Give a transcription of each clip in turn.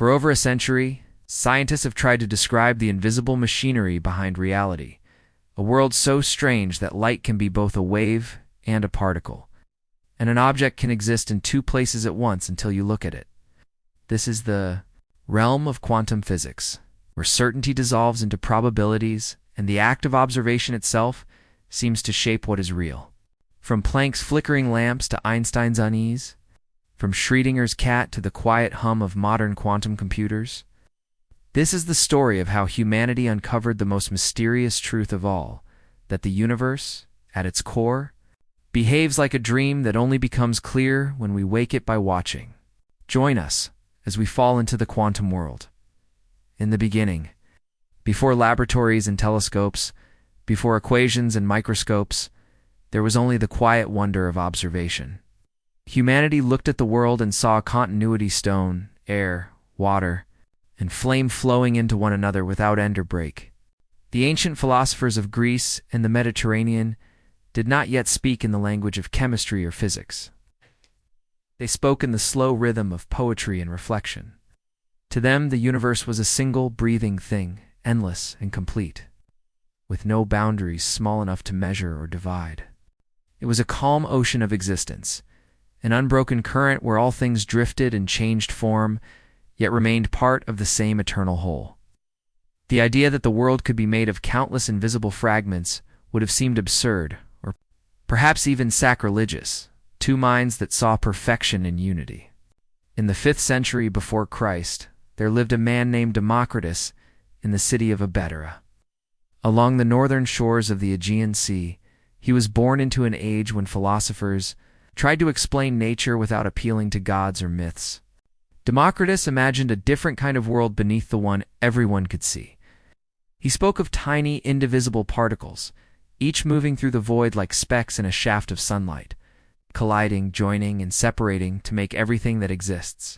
For over a century, scientists have tried to describe the invisible machinery behind reality, a world so strange that light can be both a wave and a particle, and an object can exist in two places at once until you look at it. This is the realm of quantum physics, where certainty dissolves into probabilities, and the act of observation itself seems to shape what is real. From Planck's flickering lamps to Einstein's unease, from Schrödinger's cat to the quiet hum of modern quantum computers, this is the story of how humanity uncovered the most mysterious truth of all, that the universe, at its core, behaves like a dream that only becomes clear when we wake it by watching. Join us as we fall into the quantum world. In the beginning, before laboratories and telescopes, before equations and microscopes, there was only the quiet wonder of observation. Humanity looked at the world and saw continuity: stone, air, water, and flame flowing into one another without end or break. The ancient philosophers of Greece and the Mediterranean did not yet speak in the language of chemistry or physics. They spoke in the slow rhythm of poetry and reflection. To them, the universe was a single, breathing thing, endless and complete, with no boundaries small enough to measure or divide. It was a calm ocean of existence, an unbroken current where all things drifted and changed form, yet remained part of the same eternal whole. The idea that the world could be made of countless invisible fragments would have seemed absurd, or perhaps even sacrilegious, two minds that saw perfection in unity. In the 5th century before Christ, there lived a man named Democritus in the city of Abdera. Along the northern shores of the Aegean Sea, he was born into an age when philosophers tried to explain nature without appealing to gods or myths. Democritus imagined a different kind of world beneath the one everyone could see. He spoke of tiny, indivisible particles, each moving through the void like specks in a shaft of sunlight, colliding, joining, and separating to make everything that exists.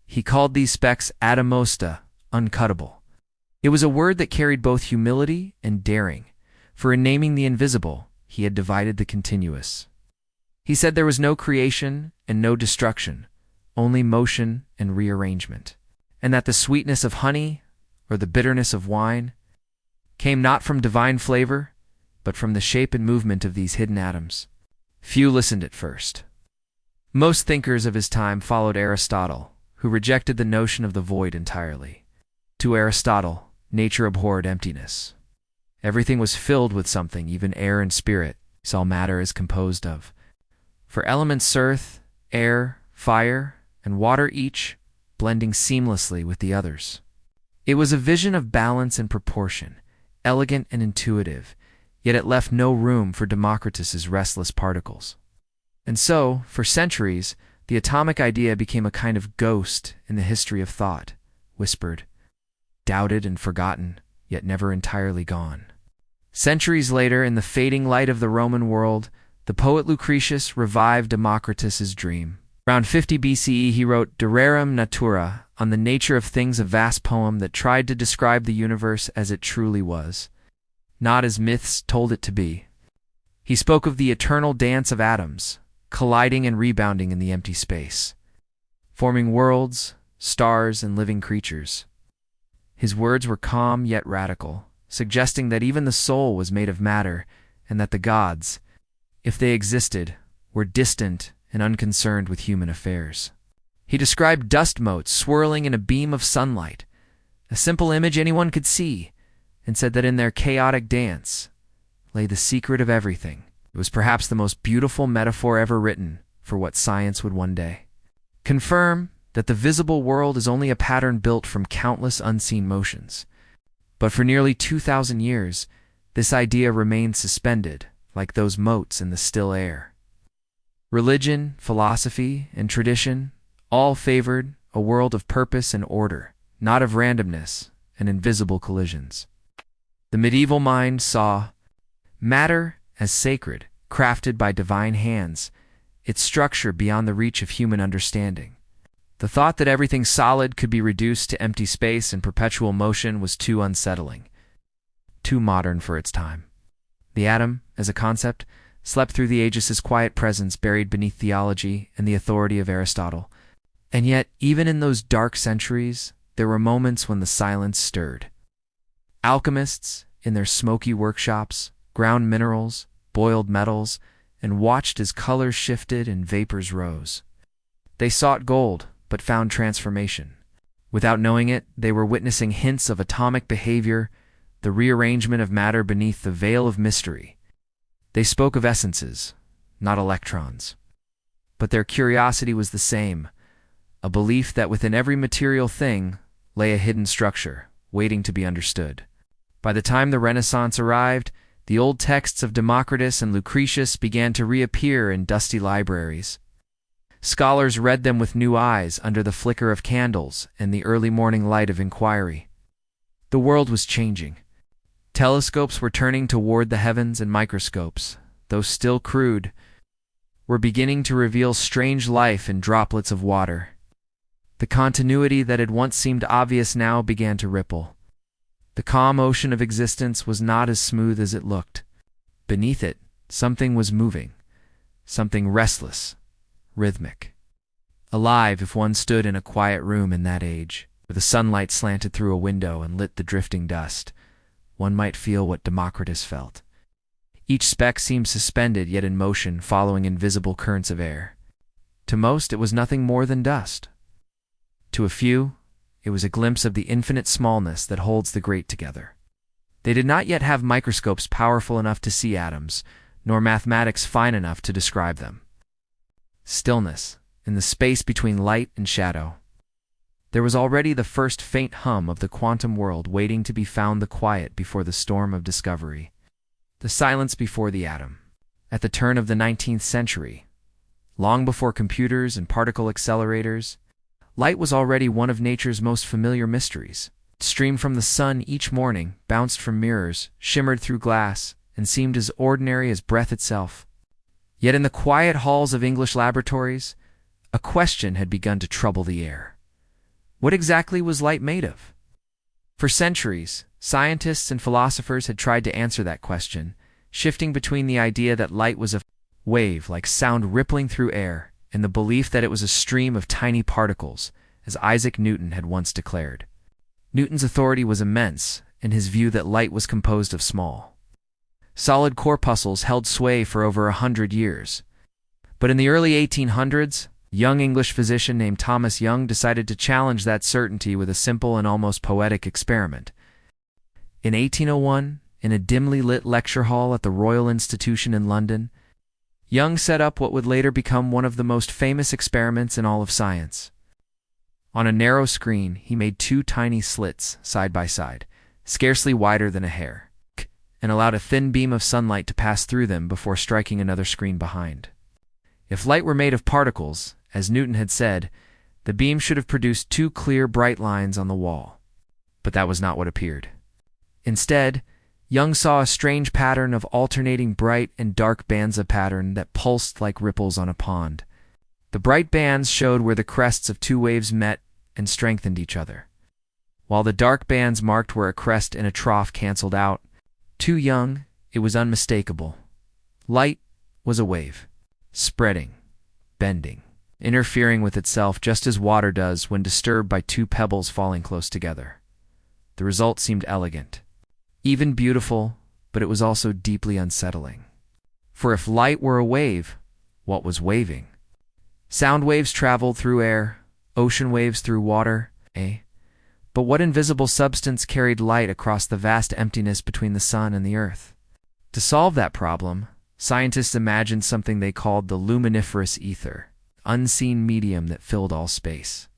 He called these specks atomosta, uncuttable. It was a word that carried both humility and daring, for in naming the invisible, he had divided the continuous. He said there was no creation and no destruction, only motion and rearrangement, and that the sweetness of honey or the bitterness of wine came not from divine flavor, but from the shape and movement of these hidden atoms. Few listened at first. Most thinkers of his time followed Aristotle, who rejected the notion of the void entirely. To Aristotle, nature abhorred emptiness. Everything was filled with something, even air and spirit, all matter is composed of. For elements earth, air, fire, and water, each blending seamlessly with the others. It was a vision of balance and proportion, elegant and intuitive, yet it left no room for Democritus's restless particles. And so, for centuries, the atomic idea became a kind of ghost in the history of thought, whispered, doubted and forgotten, yet never entirely gone. Centuries later, in the fading light of the Roman world, the poet Lucretius revived Democritus's dream. Around 50 BCE, he wrote De Rerum Natura, on the nature of things, a vast poem that tried to describe the universe as it truly was, not as myths told it to be. He spoke of the eternal dance of atoms, colliding and rebounding in the empty space, forming worlds, stars, and living creatures. His words were calm yet radical, suggesting that even the soul was made of matter, and that the gods, if they existed, were distant and unconcerned with human affairs. He described dust motes swirling in a beam of sunlight, a simple image anyone could see, and said that in their chaotic dance lay the secret of everything. It was perhaps the most beautiful metaphor ever written for what science would one day confirm, that the visible world is only a pattern built from countless unseen motions. But for nearly 2,000 years, this idea remained suspended, like those motes in the still air. Religion, philosophy, and tradition all favored a world of purpose and order, not of randomness and invisible collisions. The medieval mind saw matter as sacred, crafted by divine hands, its structure beyond the reach of human understanding. The thought that everything solid could be reduced to empty space and perpetual motion was too unsettling, too modern for its time. The atom, as a concept, slept through the ages' quiet presence, buried beneath theology and the authority of Aristotle. And yet, even in those dark centuries, there were moments when the silence stirred. Alchemists, in their smoky workshops, ground minerals, boiled metals, and watched as colors shifted and vapors rose. They sought gold, but found transformation. Without knowing it, they were witnessing hints of atomic behavior, the rearrangement of matter beneath the veil of mystery. They spoke of essences, not electrons. But their curiosity was the same, a belief that within every material thing lay a hidden structure, waiting to be understood. By the time the Renaissance arrived, the old texts of Democritus and Lucretius began to reappear in dusty libraries. Scholars read them with new eyes under the flicker of candles and the early morning light of inquiry. The world was changing. Telescopes were turning toward the heavens, and microscopes, though still crude, were beginning to reveal strange life in droplets of water. The continuity that had once seemed obvious now began to ripple. The calm ocean of existence was not as smooth as it looked. Beneath it, something was moving, something restless, rhythmic. Alive if one stood in a quiet room in that age, where the sunlight slanted through a window and lit the drifting dust, one might feel what Democritus felt. Each speck seemed suspended yet in motion, following invisible currents of air. To most, it was nothing more than dust. To a few, it was a glimpse of the infinite smallness that holds the great together. They did not yet have microscopes powerful enough to see atoms, nor mathematics fine enough to describe them. Stillness, in the space between light and shadow. There was already the first faint hum of the quantum world waiting to be found, the quiet before the storm of discovery. The silence before the atom. At the turn of the 19th century, long before computers and particle accelerators, light was already one of nature's most familiar mysteries. It streamed from the sun each morning, bounced from mirrors, shimmered through glass, and seemed as ordinary as breath itself. Yet in the quiet halls of English laboratories, a question had begun to trouble the air. What exactly was light made of? For centuries, scientists and philosophers had tried to answer that question, shifting between the idea that light was a wave like sound rippling through air and the belief that it was a stream of tiny particles, as Isaac Newton had once declared. Newton's authority was immense in his view that light was composed of small, solid corpuscles held sway for over 100 years. But in the early 1800s, a young English physician named Thomas Young decided to challenge that certainty with a simple and almost poetic experiment. In 1801, in a dimly lit lecture hall at the Royal Institution in London, Young set up what would later become one of the most famous experiments in all of science. On a narrow screen, he made two tiny slits side by side, scarcely wider than a hair, and allowed a thin beam of sunlight to pass through them before striking another screen behind. If light were made of particles, as Newton had said, the beam should have produced two clear, bright lines on the wall. But that was not what appeared. Instead, Young saw a strange pattern of alternating bright and dark bands, a pattern that pulsed like ripples on a pond. The bright bands showed where the crests of two waves met and strengthened each other, while the dark bands marked where a crest and a trough canceled out. To Young, it was unmistakable. Light was a wave, spreading, bending, interfering with itself just as water does when disturbed by two pebbles falling close together. The result seemed elegant, even beautiful, but it was also deeply unsettling. For if light were a wave, what was waving? Sound waves traveled through air, ocean waves through water, But what invisible substance carried light across the vast emptiness between the sun and the earth? To solve that problem, scientists imagined something they called the luminiferous ether, unseen medium that filled all space.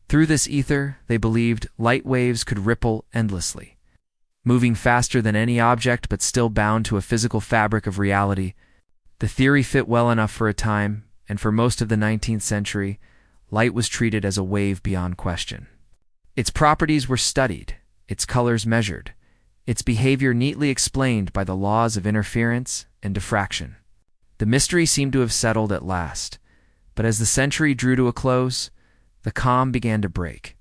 Through this ether, they believed, light waves could ripple endlessly, moving faster than any object but still bound to a physical fabric of reality. The theory fit well enough for a time, and for most of the 19th century, light was treated as a wave beyond question. Its properties were studied, its colors measured, its behavior neatly explained by the laws of interference and diffraction. The mystery seemed to have settled at last, but as the century drew to a close, the calm began to break.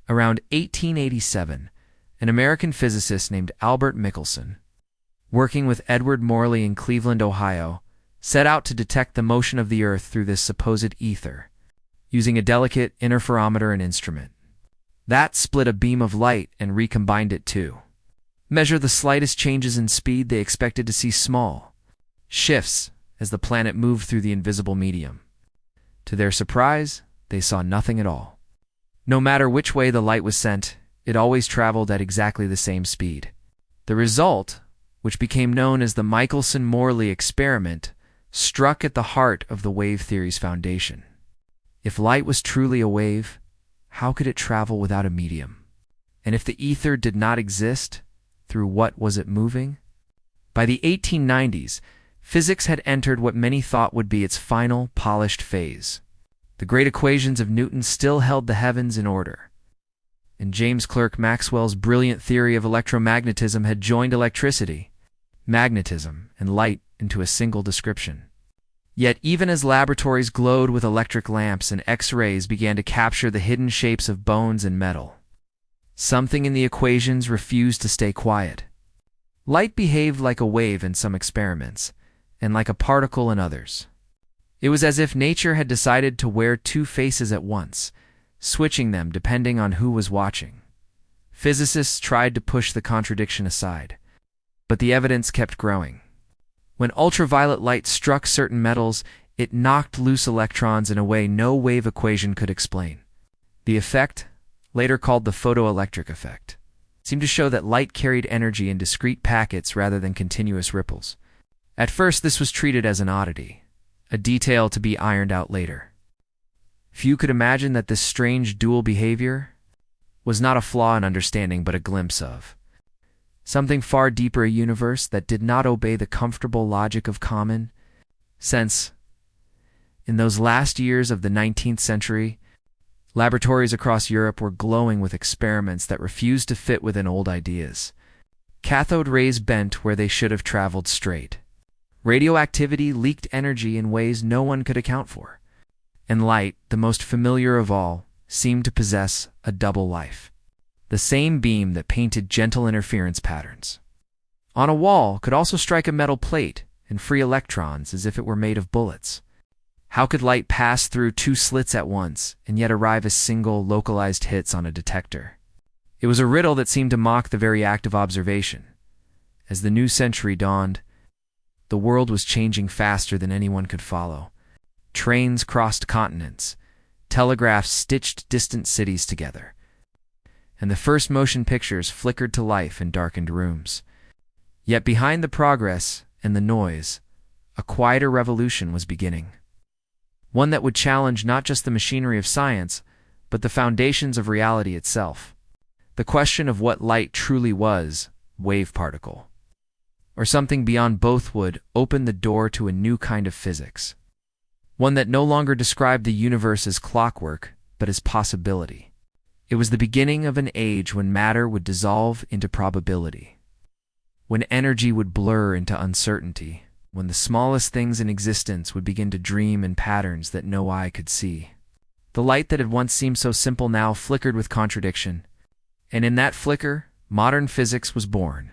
Around 1887, an American physicist named Albert Michelson, working with Edward Morley in Cleveland, Ohio, set out to detect the motion of the Earth through this supposed ether. using a delicate interferometer and instrument. That split a beam of light and recombined it too. Measure the slightest changes in speed, they expected to see small shifts as the planet moved through the invisible medium. To their surprise, they saw nothing at all. No matter which way the light was sent, it always traveled at exactly the same speed. The result, which became known as the Michelson-Morley experiment, struck at the heart of the wave theory's foundation. If light was truly a wave, how could it travel without a medium? And if the ether did not exist, through what was it moving? By the 1890s, physics had entered what many thought would be its final, polished phase. The great equations of Newton still held the heavens in order, and James Clerk Maxwell's brilliant theory of electromagnetism had joined electricity, magnetism, and light into a single description. Yet even as laboratories glowed with electric lamps and X-rays began to capture the hidden shapes of bones and metal, something in the equations refused to stay quiet. Light behaved like a wave in some experiments, and like a particle in others. It was as if nature had decided to wear two faces at once, switching them depending on who was watching. Physicists tried to push the contradiction aside, but the evidence kept growing. When ultraviolet light struck certain metals, it knocked loose electrons in a way no wave equation could explain. The effect, later called the photoelectric effect, seemed to show that light carried energy in discrete packets rather than continuous ripples. At first, this was treated as an oddity, a detail to be ironed out later. Few could imagine that this strange dual behavior was not a flaw in understanding but a glimpse of something far deeper, a universe that did not obey the comfortable logic of common sense. In those last years of the 19th century, laboratories across Europe were glowing with experiments that refused to fit within old ideas. Cathode rays bent where they should have traveled straight. Radioactivity leaked energy in ways no one could account for. And light, the most familiar of all, seemed to possess a double life. The same beam that painted gentle interference patterns on a wall could also strike a metal plate and free electrons as if it were made of bullets. How could light pass through two slits at once and yet arrive as single, localized hits on a detector? It was a riddle that seemed to mock the very act of observation. As the new century dawned, the world was changing faster than anyone could follow. Trains crossed continents, telegraphs stitched distant cities together, and the first motion pictures flickered to life in darkened rooms. Yet behind the progress and the noise, a quieter revolution was beginning. One that would challenge not just the machinery of science, but the foundations of reality itself. The question of what light truly was, wave particle, or something beyond both, would open the door to a new kind of physics. One that no longer described the universe as clockwork, but as possibility. It was the beginning of an age when matter would dissolve into probability, when energy would blur into uncertainty, when the smallest things in existence would begin to dream in patterns that no eye could see. The light that had once seemed so simple now flickered with contradiction, and in that flicker, modern physics was born.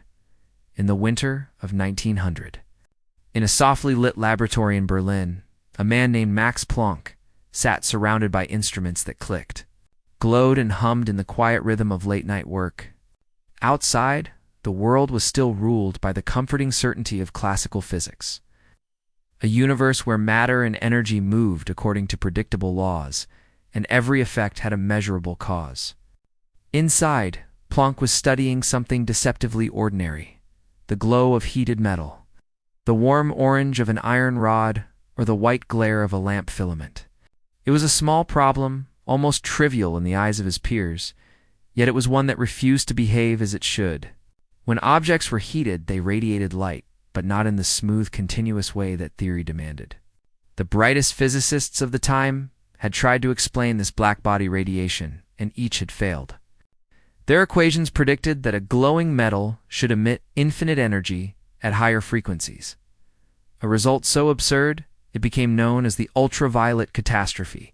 In the winter of 1900, in a softly lit laboratory in Berlin, a man named Max Planck sat surrounded by instruments that clicked, glowed and hummed in the quiet rhythm of late-night work. Outside, the world was still ruled by the comforting certainty of classical physics, a universe where matter and energy moved according to predictable laws, and every effect had a measurable cause. Inside, Planck was studying something deceptively ordinary: the glow of heated metal, the warm orange of an iron rod, or the white glare of a lamp filament. It was a small problem, almost trivial in the eyes of his peers, yet it was one that refused to behave as it should. When objects were heated, they radiated light, but not in the smooth, continuous way that theory demanded. The brightest physicists of the time had tried to explain this black-body radiation, and each had failed. Their equations predicted that a glowing metal should emit infinite energy at higher frequencies, a result so absurd it became known as the ultraviolet catastrophe.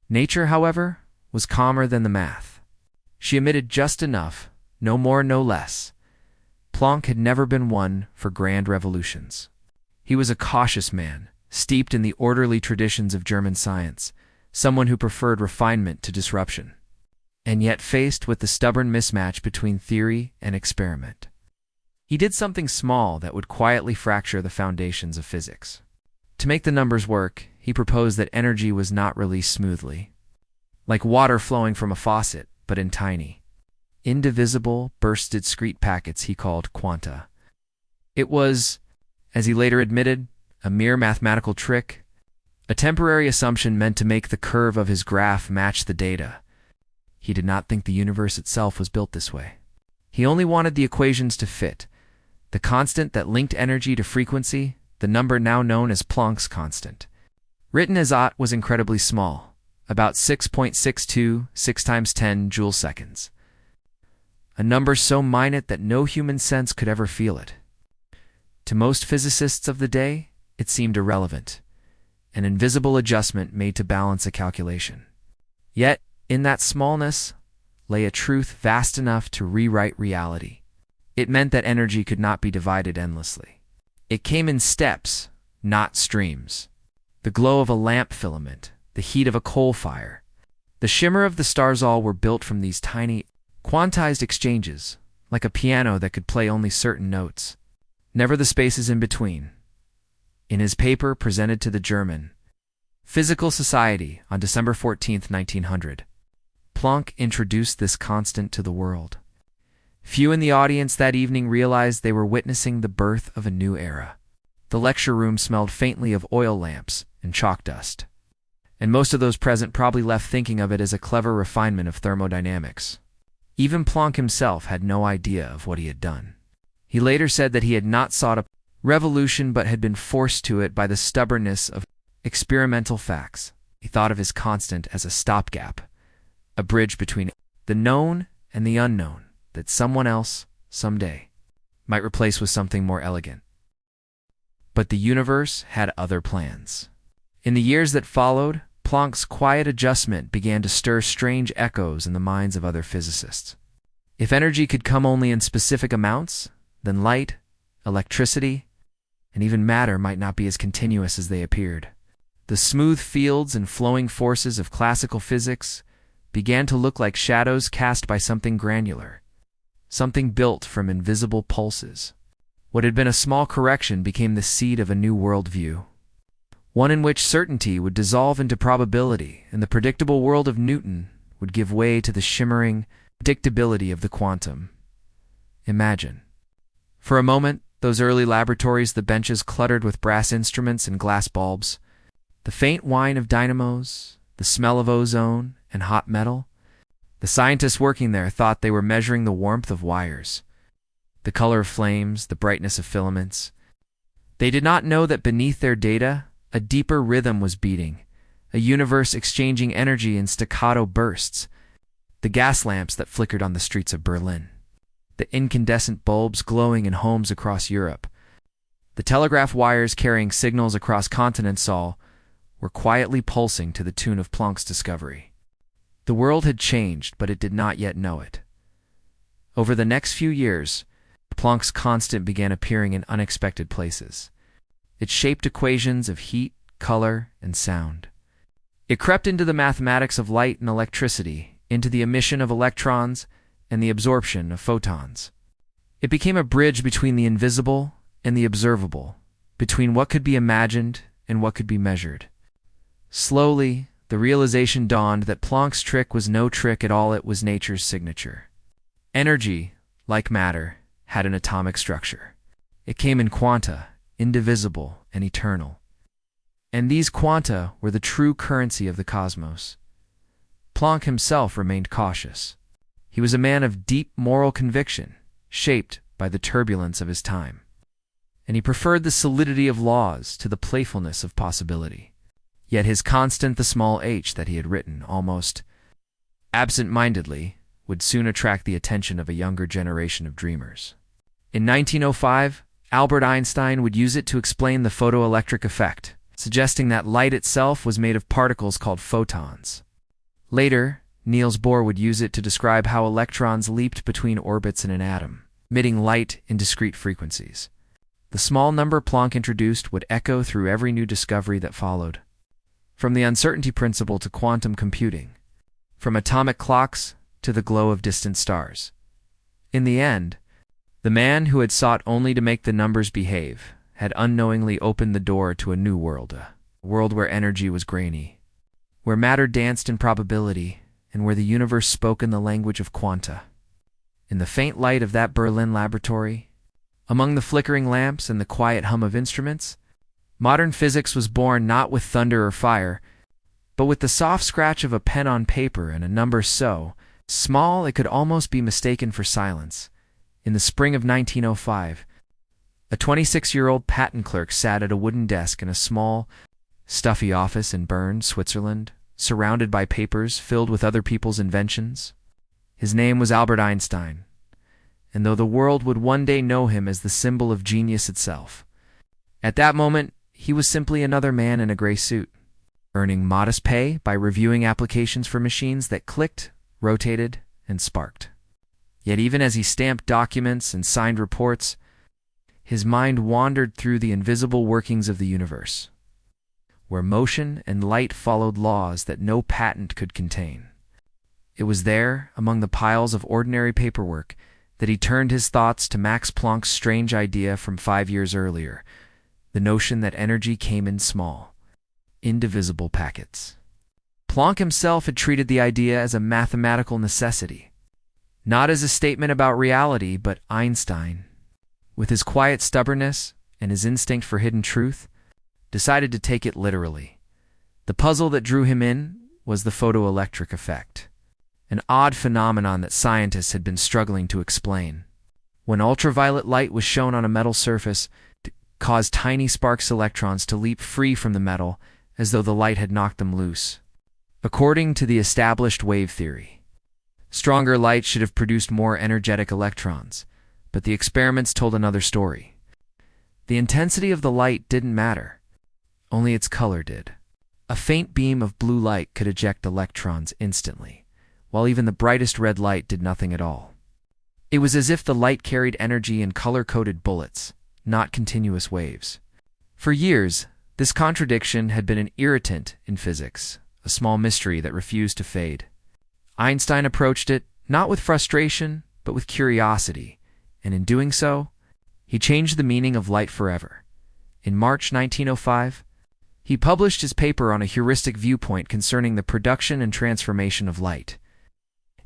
Nature, however, was calmer than the math. She emitted just enough, no more, no less. Planck had never been one for grand revolutions. He was a cautious man, steeped in the orderly traditions of German science, someone who preferred refinement to disruption, and yet faced with the stubborn mismatch between theory and experiment. He did something small that would quietly fracture the foundations of physics. To make the numbers work, he proposed that energy was not released smoothly, like water flowing from a faucet, but in tiny, indivisible, burst discrete packets he called quanta. It was, as he later admitted, a mere mathematical trick, a temporary assumption meant to make the curve of his graph match the data. He did not think the universe itself was built this way. He only wanted the equations to fit, the constant that linked energy to frequency, the number now known as Planck's constant. Written as Ott was incredibly small, about 6.62 6 times 10 joule seconds. A number so minute that no human sense could ever feel it. To most physicists of the day, it seemed irrelevant, an invisible adjustment made to balance a calculation. Yet, in that smallness lay a truth vast enough to rewrite reality. It meant that energy could not be divided endlessly. It came in steps, not streams. The glow of a lamp filament, the heat of a coal fire, the shimmer of the stars, all were built from these tiny, quantized exchanges, like a piano that could play only certain notes, never the spaces in between. In his paper presented to the German Physical Society on December 14, 1900, Planck introduced this constant to the world. Few in the audience that evening realized they were witnessing the birth of a new era. The lecture room smelled faintly of oil lamps and chalk dust, and most of those present probably left thinking of it as a clever refinement of thermodynamics. Even Planck himself had no idea of what he had done. He later said that he had not sought a revolution but had been forced to it by the stubbornness of experimental facts. He thought of his constant as a stopgap, a bridge between the known and the unknown that someone else, someday, might replace with something more elegant. But the universe had other plans. In the years that followed, Planck's quiet adjustment began to stir strange echoes in the minds of other physicists. If energy could come only in specific amounts, then light, electricity, and even matter might not be as continuous as they appeared. The smooth fields and flowing forces of classical physics began to look like shadows cast by something granular, something built from invisible pulses. What had been a small correction became the seed of a new worldview, one in which certainty would dissolve into probability, and the predictable world of Newton would give way to the shimmering predictability of the quantum. Imagine, for a moment, those early laboratories, the benches cluttered with brass instruments and glass bulbs, the faint whine of dynamos, the smell of ozone and hot metal. The scientists working there thought they were measuring the warmth of wires, the color of flames, the brightness of filaments. They did not know that beneath their data, a deeper rhythm was beating, a universe exchanging energy in staccato bursts. The gas lamps that flickered on the streets of Berlin, the incandescent bulbs glowing in homes across Europe, the telegraph wires carrying signals across continents all were quietly pulsing to the tune of Planck's discovery. The world had changed, but it did not yet know it. Over the next few years, Planck's constant began appearing in unexpected places. It shaped equations of heat, color, and sound. It crept into the mathematics of light and electricity, into the emission of electrons and the absorption of photons. It became a bridge between the invisible and the observable, between what could be imagined and what could be measured. Slowly, the realization dawned that Planck's trick was no trick at all, it was nature's signature. Energy, like matter, had an atomic structure. It came in quanta, indivisible and eternal. And these quanta were the true currency of the cosmos. Planck himself remained cautious. He was a man of deep moral conviction, shaped by the turbulence of his time. And he preferred the solidity of laws to the playfulness of possibility. Yet his constant, the small h that he had written almost absent-mindedly, would soon attract the attention of a younger generation of dreamers. In 1905, Albert Einstein would use it to explain the photoelectric effect, suggesting that light itself was made of particles called photons. Later, Niels Bohr would use it to describe how electrons leaped between orbits in an atom, emitting light in discrete frequencies. The small number Planck introduced would echo through every new discovery that followed. from the uncertainty principle to quantum computing, from atomic clocks to the glow of distant stars. In the end, the man who had sought only to make the numbers behave had unknowingly opened the door to a new world, a world where energy was grainy, where matter danced in probability, and where the universe spoke in the language of quanta. In the faint light of that Berlin laboratory, among the flickering lamps and the quiet hum of instruments, modern physics was born not with thunder or fire, but with the soft scratch of a pen on paper and a number so small it could almost be mistaken for silence. In the spring of 1905, a 26-year-old patent clerk sat at a wooden desk in a small, stuffy office in Bern, Switzerland, surrounded by papers filled with other people's inventions. His name was Albert Einstein, and though the world would one day know him as the symbol of genius itself, at that moment he was simply another man in a gray suit, earning modest pay by reviewing applications for machines that clicked, rotated, and sparked. Yet even as he stamped documents and signed reports, his mind wandered through the invisible workings of the universe, where motion and light followed laws that no patent could contain. It was there, among the piles of ordinary paperwork, that he turned his thoughts to Max Planck's strange idea from 5 years earlier, the notion that energy came in small, indivisible packets. Planck himself had treated the idea as a mathematical necessity, not as a statement about reality, but Einstein, with his quiet stubbornness and his instinct for hidden truth, decided to take it literally. The puzzle that drew him in was the photoelectric effect, an odd phenomenon that scientists had been struggling to explain. When ultraviolet light was shown on a metal surface, it caused tiny sparks electrons to leap free from the metal as though the light had knocked them loose. According to the established wave theory, stronger light should have produced more energetic electrons, but the experiments told another story. The intensity of the light didn't matter, only its color did. A faint beam of blue light could eject electrons instantly, while even the brightest red light did nothing at all. It was as if the light carried energy in color-coded bullets, not continuous waves. For years, this contradiction had been an irritant in physics, a small mystery that refused to fade. Einstein approached it not with frustration, but with curiosity, and in doing so, he changed the meaning of light forever. In March 1905, he published his paper on a heuristic viewpoint concerning the production and transformation of light,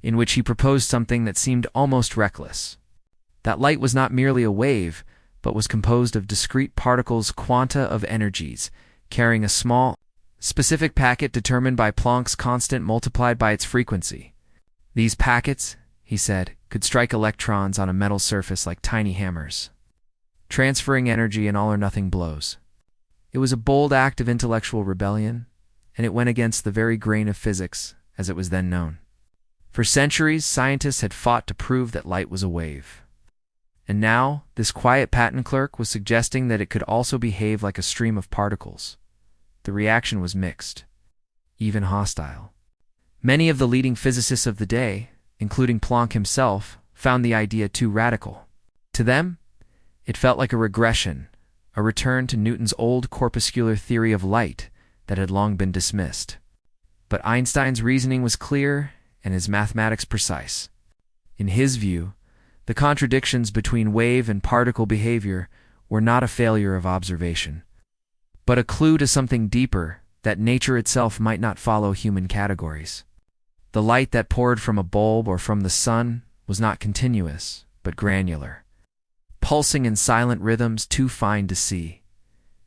in which he proposed something that seemed almost reckless. That light was not merely a wave, but was composed of discrete particles, quanta of energies, carrying a small, specific packet determined by Planck's constant multiplied by its frequency. These packets, he said, could strike electrons on a metal surface like tiny hammers, transferring energy in all-or-nothing blows. It was a bold act of intellectual rebellion, and it went against the very grain of physics as it was then known. For centuries, scientists had fought to prove that light was a wave. And now, this quiet patent clerk was suggesting that it could also behave like a stream of particles. The reaction was mixed, even hostile. Many of the leading physicists of the day, including Planck himself, found the idea too radical. To them, it felt like a regression, a return to Newton's old corpuscular theory of light that had long been dismissed. But Einstein's reasoning was clear and his mathematics precise. In his view, the contradictions between wave and particle behavior were not a failure of observation, but a clue to something deeper, that nature itself might not follow human categories. The light that poured from a bulb or from the sun was not continuous, but granular, pulsing in silent rhythms too fine to see.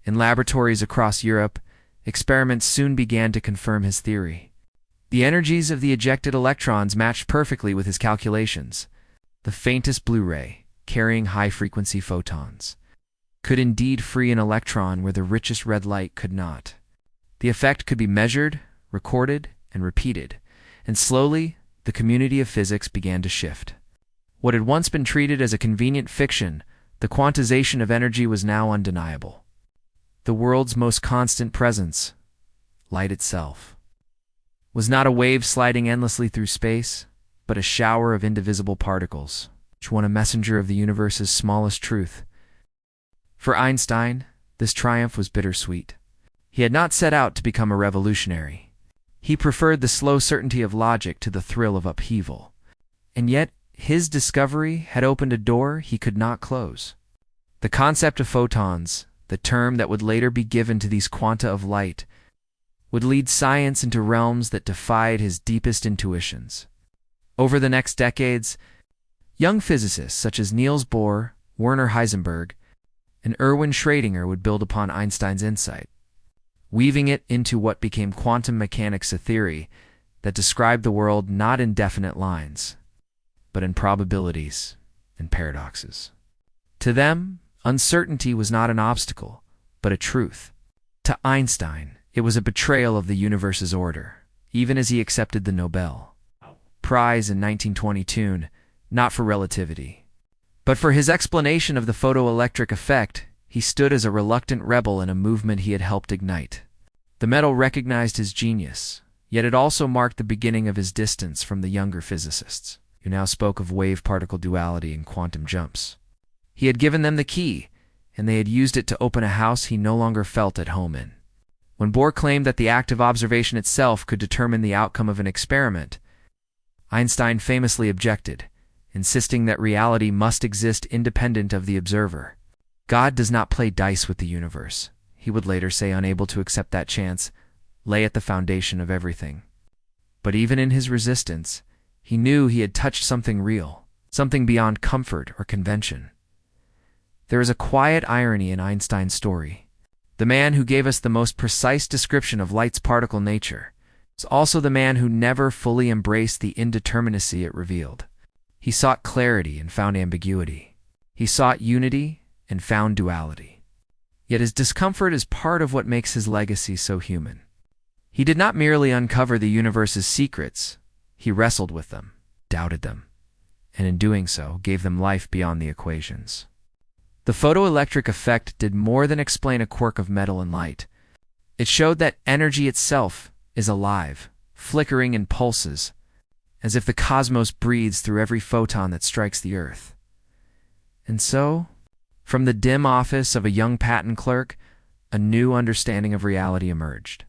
In laboratories across Europe, experiments soon began to confirm his theory. The energies of the ejected electrons matched perfectly with his calculations. The faintest blue ray, carrying high-frequency photons, could indeed free an electron where the richest red light could not. The effect could be measured, recorded, and repeated, and slowly the community of physics began to shift. What had once been treated as a convenient fiction, the quantization of energy, was now undeniable. The world's most constant presence, light itself, was not a wave sliding endlessly through space, but a shower of indivisible particles, each one a messenger of the universe's smallest truth. For Einstein, this triumph was bittersweet. He had not set out to become a revolutionary. He preferred the slow certainty of logic to the thrill of upheaval. And yet, his discovery had opened a door he could not close. The concept of photons, the term that would later be given to these quanta of light, would lead science into realms that defied his deepest intuitions. Over the next decades, young physicists such as Niels Bohr, Werner Heisenberg, and Erwin Schrödinger would build upon Einstein's insight, weaving it into what became quantum mechanics, a theory that described the world not in definite lines, but in probabilities and paradoxes. To them, uncertainty was not an obstacle, but a truth. To Einstein, it was a betrayal of the universe's order, even as he accepted the Nobel Prize in 1922, not for relativity, but for his explanation of the photoelectric effect. He stood as a reluctant rebel in a movement he had helped ignite. The medal recognized his genius, yet it also marked the beginning of his distance from the younger physicists, who now spoke of wave-particle duality and quantum jumps. He had given them the key, and they had used it to open a house he no longer felt at home in. When Bohr claimed that the act of observation itself could determine the outcome of an experiment, Einstein famously objected, insisting that reality must exist independent of the observer. God does not play dice with the universe, he would later say, unable to accept that chance lay at the foundation of everything. But even in his resistance, he knew he had touched something real, something beyond comfort or convention. There is a quiet irony in Einstein's story. The man who gave us the most precise description of light's particle nature is also the man who never fully embraced the indeterminacy it revealed. He sought clarity and found ambiguity. He sought unity and found duality. Yet his discomfort is part of what makes his legacy so human. He did not merely uncover the universe's secrets, he wrestled with them, doubted them, and in doing so, gave them life beyond the equations. The photoelectric effect did more than explain a quirk of metal and light. It showed that energy itself is alive, flickering in pulses, as if the cosmos breathes through every photon that strikes the Earth. And so, from the dim office of a young patent clerk, a new understanding of reality emerged.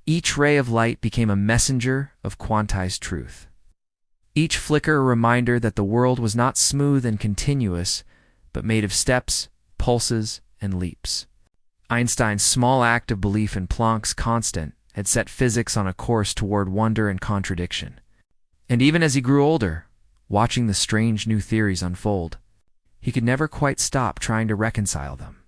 Each ray of light became a messenger of quantized truth. Each flicker a reminder that the world was not smooth and continuous, but made of steps, pulses, and leaps. Einstein's small act of belief in Planck's constant had set physics on a course toward wonder and contradiction. And even as he grew older, watching the strange new theories unfold, he could never quite stop trying to reconcile them.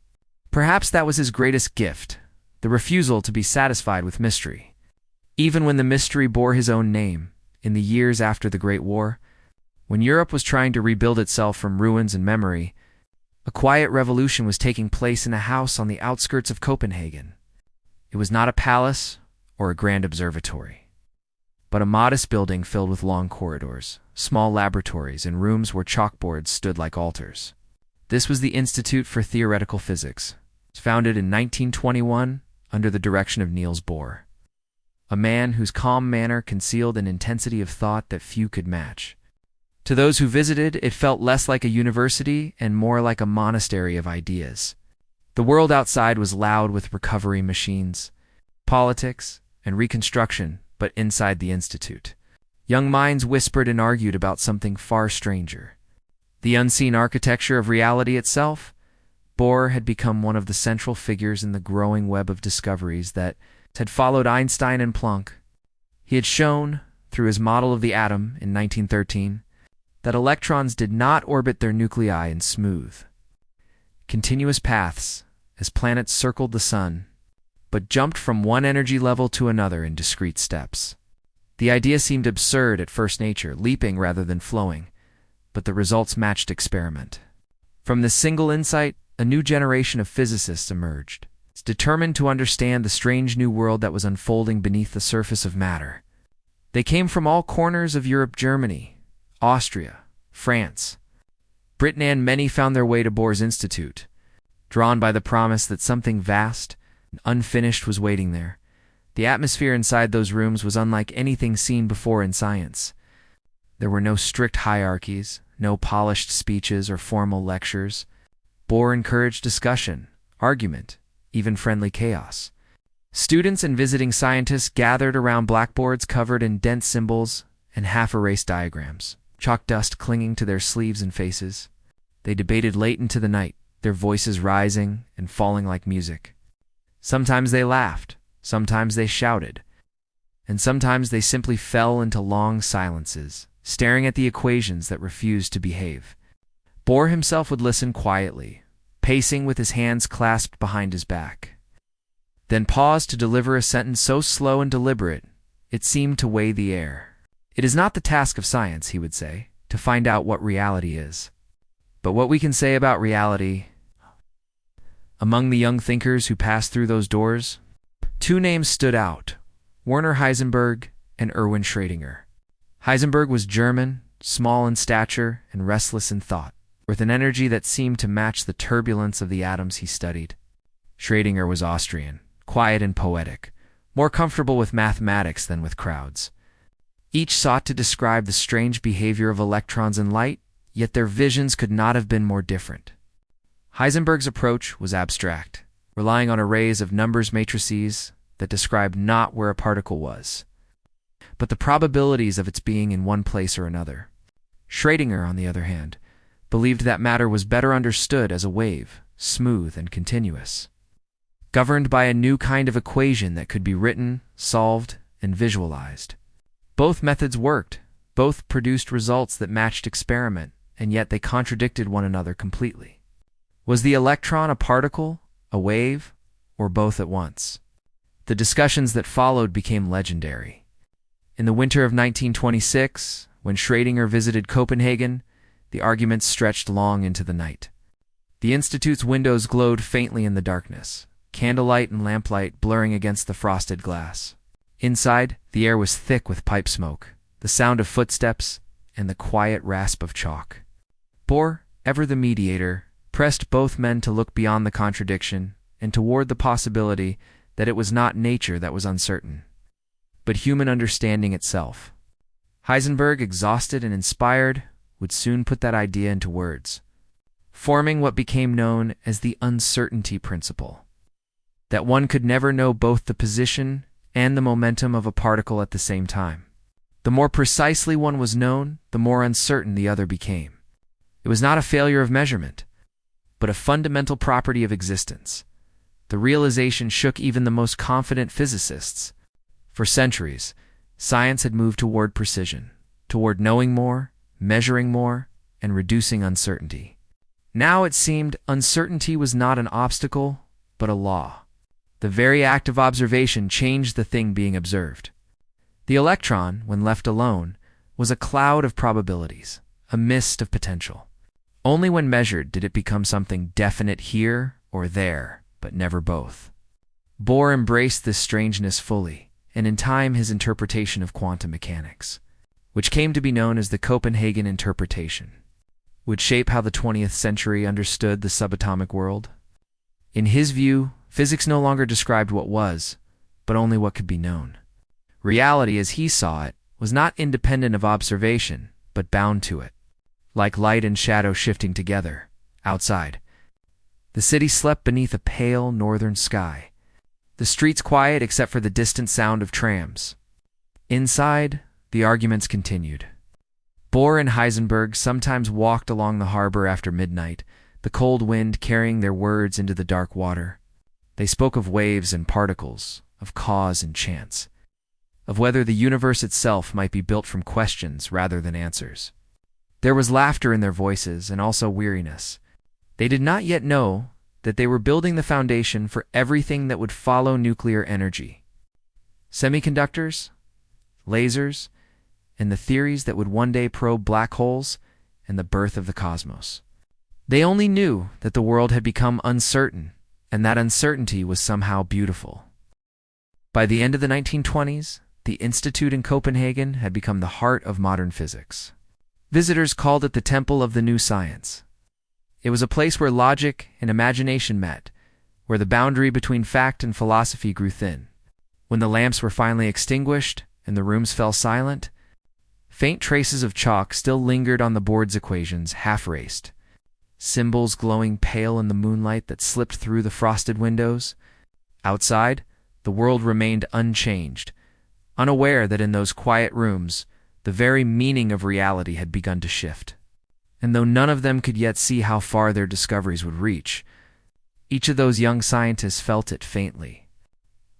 Perhaps that was his greatest gift, the refusal to be satisfied with mystery. Even when the mystery bore his own name, in the years after the Great War, when Europe was trying to rebuild itself from ruins and memory, a quiet revolution was taking place in a house on the outskirts of Copenhagen. It was not a palace or a grand observatory, but a modest building filled with long corridors, small laboratories, and rooms where chalkboards stood like altars. This was the Institute for Theoretical Physics, founded in 1921 under the direction of Niels Bohr, a man whose calm manner concealed an intensity of thought that few could match. To those who visited, it felt less like a university and more like a monastery of ideas. The world outside was loud with recovery machines, politics, and reconstruction, but inside the institute, young minds whispered and argued about something far stranger. The unseen architecture of reality itself. Bohr had become one of the central figures in the growing web of discoveries that had followed Einstein and Planck. He had shown, through his model of the atom in 1913, that electrons did not orbit their nuclei in smooth, continuous paths as planets circled the sun, but jumped from one energy level to another in discrete steps. The idea seemed absurd at first nature, leaping rather than flowing, but the results matched experiment. From this single insight, a new generation of physicists emerged, determined to understand the strange new world that was unfolding beneath the surface of matter. They came from all corners of Europe, Germany, Austria, France, Britain, and many found their way to Bohr's Institute, drawn by the promise that something vast and unfinished was waiting there. The atmosphere inside those rooms was unlike anything seen before in science. There were no strict hierarchies, no polished speeches or formal lectures. Bohr encouraged discussion, argument, even friendly chaos. Students and visiting scientists gathered around blackboards covered in dense symbols and half-erased diagrams, chalk dust clinging to their sleeves and faces. They debated late into the night, their voices rising and falling like music. Sometimes they laughed, sometimes they shouted, and sometimes they simply fell into long silences, staring at the equations that refused to behave. Bohr himself would listen quietly, pacing with his hands clasped behind his back. Then pause to deliver a sentence so slow and deliberate, it seemed to weigh the air. "It is not the task of science," he would say, "to find out what reality is. But what we can say about reality." Among the young thinkers who passed through those doors, two names stood out: Werner Heisenberg and Erwin Schrödinger. Heisenberg was German, small in stature and restless in thought, with an energy that seemed to match the turbulence of the atoms he studied. Schrödinger was Austrian, quiet and poetic, more comfortable with mathematics than with crowds. Each sought to describe the strange behavior of electrons and light, yet their visions could not have been more different. Heisenberg's approach was abstract, relying on arrays of numbers matrices that described not where a particle was, but the probabilities of its being in one place or another. Schrödinger, on the other hand, believed that matter was better understood as a wave, smooth and continuous, governed by a new kind of equation that could be written, solved, and visualized. Both methods worked, both produced results that matched experiment, and yet they contradicted one another completely. Was the electron a particle, a wave, or both at once? The discussions that followed became legendary. In the winter of 1926, when Schrödinger visited Copenhagen, the arguments stretched long into the night. The institute's windows glowed faintly in the darkness, candlelight and lamplight blurring against the frosted glass. Inside, the air was thick with pipe smoke, the sound of footsteps, and the quiet rasp of chalk. Bohr, ever the mediator, pressed both men to look beyond the contradiction and toward the possibility that it was not nature that was uncertain, but human understanding itself. Heisenberg, exhausted and inspired, would soon put that idea into words, forming what became known as the uncertainty principle, that one could never know both the position and the momentum of a particle at the same time. The more precisely one was known, the more uncertain the other became. It was not a failure of measurement, but a fundamental property of existence. The realization shook even the most confident physicists. For centuries, science had moved toward precision, toward knowing more, measuring more, and reducing uncertainty. Now it seemed uncertainty was not an obstacle, but a law. The very act of observation changed the thing being observed. The electron, when left alone, was a cloud of probabilities, a mist of potential. Only when measured did it become something definite here or there, but never both. Bohr embraced this strangeness fully, and in time his interpretation of quantum mechanics, which came to be known as the Copenhagen interpretation, would shape how the 20th century understood the subatomic world. In his view, physics no longer described what was, but only what could be known. Reality, as he saw it, was not independent of observation, but bound to it, like light and shadow shifting together. Outside, the city slept beneath a pale northern sky, the streets quiet except for the distant sound of trams. Inside, the arguments continued. Bohr and Heisenberg sometimes walked along the harbor after midnight, the cold wind carrying their words into the dark water. They spoke of waves and particles, of cause and chance, of whether the universe itself might be built from questions rather than answers. There was laughter in their voices and also weariness. They did not yet know that they were building the foundation for everything that would follow nuclear energy. Semiconductors, lasers, and the theories that would one day probe black holes and the birth of the cosmos. They only knew that the world had become uncertain, and that uncertainty was somehow beautiful. By the end of the 1920s, the Institute in Copenhagen had become the heart of modern physics. Visitors called it the Temple of the New Science. It was a place where logic and imagination met, where the boundary between fact and philosophy grew thin. When the lamps were finally extinguished and the rooms fell silent, faint traces of chalk still lingered on the board's equations, half-erased, symbols glowing pale in the moonlight that slipped through the frosted windows. Outside, the world remained unchanged, unaware that in those quiet rooms, the very meaning of reality had begun to shift. And though none of them could yet see how far their discoveries would reach, each of those young scientists felt it faintly,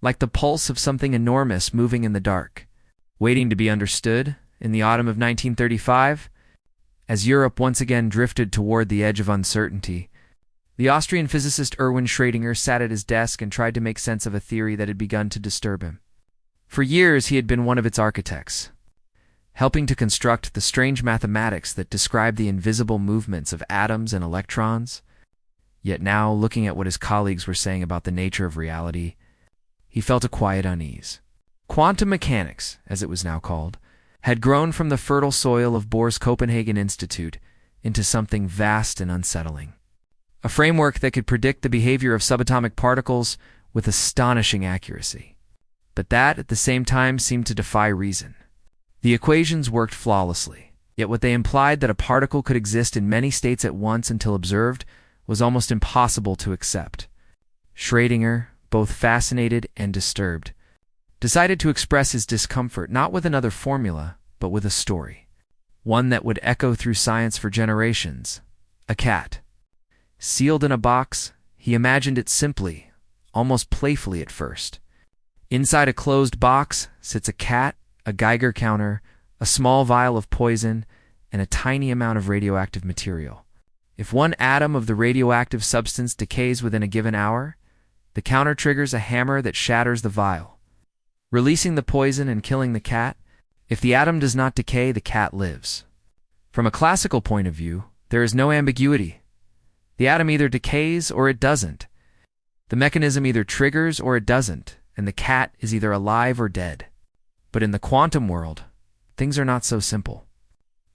like the pulse of something enormous moving in the dark, waiting to be understood. In the autumn of 1935, as Europe once again drifted toward the edge of uncertainty, the Austrian physicist Erwin Schrödinger sat at his desk and tried to make sense of a theory that had begun to disturb him. For years he had been one of its architects, helping to construct the strange mathematics that describe the invisible movements of atoms and electrons. Yet now, looking at what his colleagues were saying about the nature of reality, he felt a quiet unease. Quantum mechanics, as it was now called, had grown from the fertile soil of Bohr's Copenhagen Institute into something vast and unsettling. A framework that could predict the behavior of subatomic particles with astonishing accuracy. But that, at the same time, seemed to defy reason. The equations worked flawlessly, yet what they implied that a particle could exist in many states at once until observed was almost impossible to accept. Schrödinger, both fascinated and disturbed, decided to express his discomfort not with another formula, but with a story. One that would echo through science for generations. A cat. Sealed in a box, he imagined it simply, almost playfully at first. Inside a closed box sits a cat, a Geiger counter, a small vial of poison, and a tiny amount of radioactive material. If one atom of the radioactive substance decays within a given hour, the counter triggers a hammer that shatters the vial, releasing the poison and killing the cat. If the atom does not decay, the cat lives. From a classical point of view, there is no ambiguity. The atom either decays or it doesn't. The mechanism either triggers or it doesn't, and the cat is either alive or dead. But in the quantum world, things are not so simple.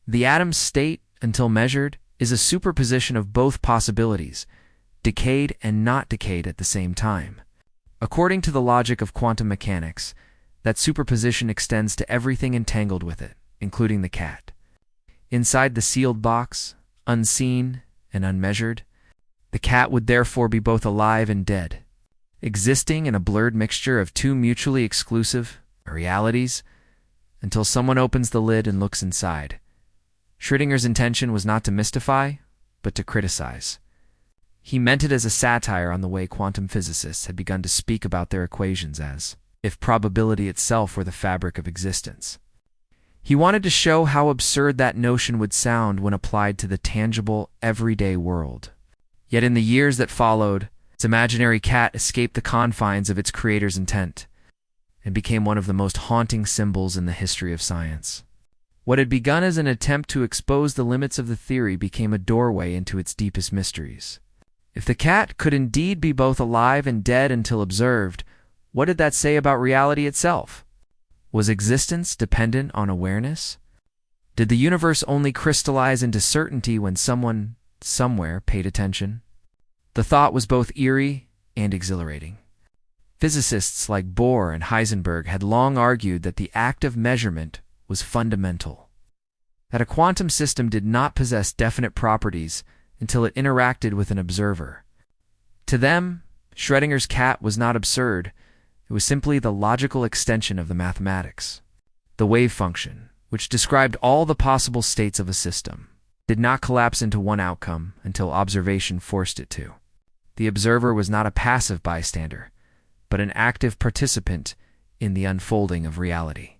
The atom's state, until measured, is a superposition of both possibilities, decayed and not decayed at the same time. According to the logic of quantum mechanics, that superposition extends to everything entangled with it, including the cat. Inside the sealed box, unseen and unmeasured, the cat would therefore be both alive and dead, existing in a blurred mixture of two mutually exclusive realities until someone opens the lid and looks inside. Schrödinger's intention was not to mystify, but to criticize. He meant it as a satire on the way quantum physicists had begun to speak about their equations as if probability itself were the fabric of existence. He wanted to show how absurd that notion would sound when applied to the tangible, everyday world. Yet in the years that followed, its imaginary cat escaped the confines of its creator's intent and became one of the most haunting symbols in the history of science. What had begun as an attempt to expose the limits of the theory became a doorway into its deepest mysteries. If the cat could indeed be both alive and dead until observed, what did that say about reality itself? Was existence dependent on awareness? Did the universe only crystallize into certainty when someone, somewhere, paid attention? The thought was both eerie and exhilarating. Physicists like Bohr and Heisenberg had long argued that the act of measurement was fundamental, that a quantum system did not possess definite properties until it interacted with an observer. To them, Schrödinger's cat was not absurd. It was simply the logical extension of the mathematics. The wave function, which described all the possible states of a system, did not collapse into one outcome until observation forced it to. The observer was not a passive bystander, but an active participant in the unfolding of reality.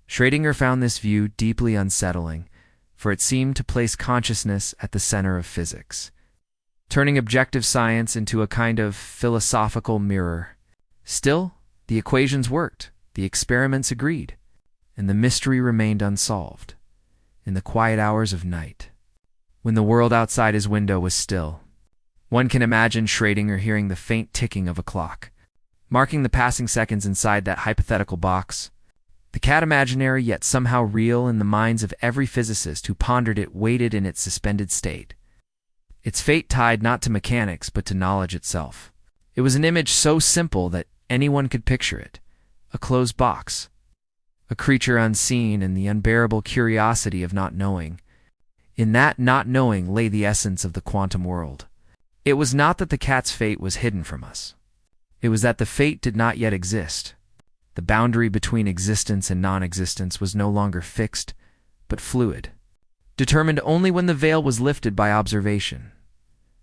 Schrödinger found this view deeply unsettling, for it seemed to place consciousness at the center of physics, turning objective science into a kind of philosophical mirror. Still, the equations worked, the experiments agreed, and the mystery remained unsolved. In the quiet hours of night, when the world outside his window was still, one can imagine Schrödinger hearing the faint ticking of a clock, marking the passing seconds inside that hypothetical box. The cat imaginary yet somehow real in the minds of every physicist who pondered it waited in its suspended state, its fate tied not to mechanics but to knowledge itself. It was an image so simple that anyone could picture it, a closed box, a creature unseen and the unbearable curiosity of not knowing. In that not knowing lay the essence of the quantum world. It was not that the cat's fate was hidden from us. It was that the fate did not yet exist. The boundary between existence and non-existence was no longer fixed, but fluid, determined only when the veil was lifted by observation.